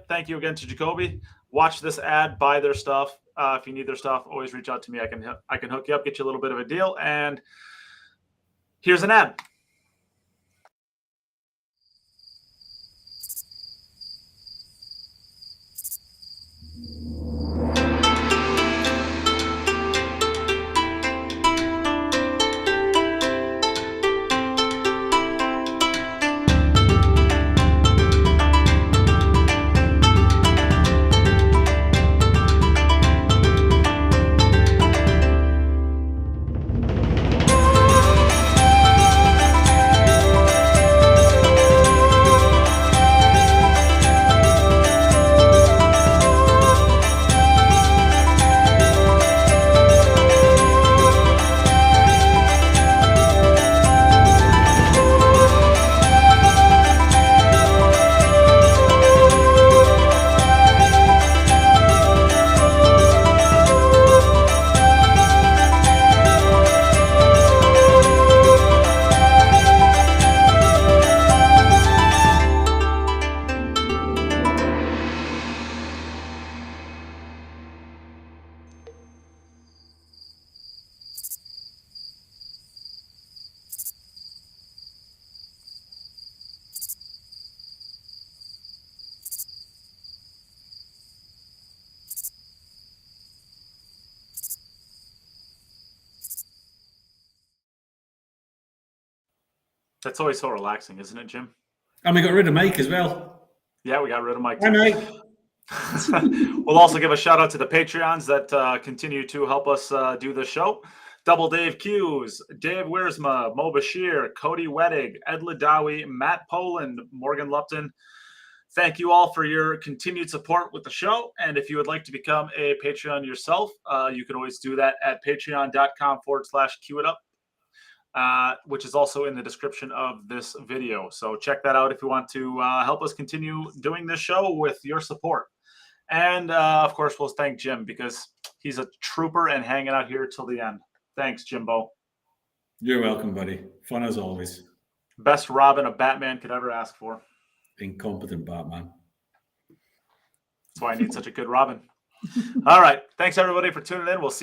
thank you again to Jacoby. Watch this ad, buy their stuff. If you need their stuff, always reach out to me. I can hook you up, get you a little bit of a deal. And here's an ad. That's always so relaxing, isn't it, Jim? And we got rid of Mike as well. Yeah, we got rid of Mike. Hi, Mike. We'll also give a shout out to the Patreons that continue to help us do the show. Double Dave Hughes, Dave Wiersma, Mo Bashir, Cody Wettig, Ed Ladawi, Matt Poland, Morgan Lupton. Thank you all for your continued support with the show. And if you would like to become a Patreon yourself, you can always do that at patreon.com/queueitup, which is also in the description of this video. So check that out if you want to help us continue doing this show with your support. And of course, we'll thank Jim because he's a trooper and hanging out here till the end. Thanks, Jimbo. You're welcome, buddy. Fun as always. Best Robin a Batman could ever ask for. Incompetent Batman. That's why I need such a good Robin. All right. Thanks, everybody, for tuning in. We'll see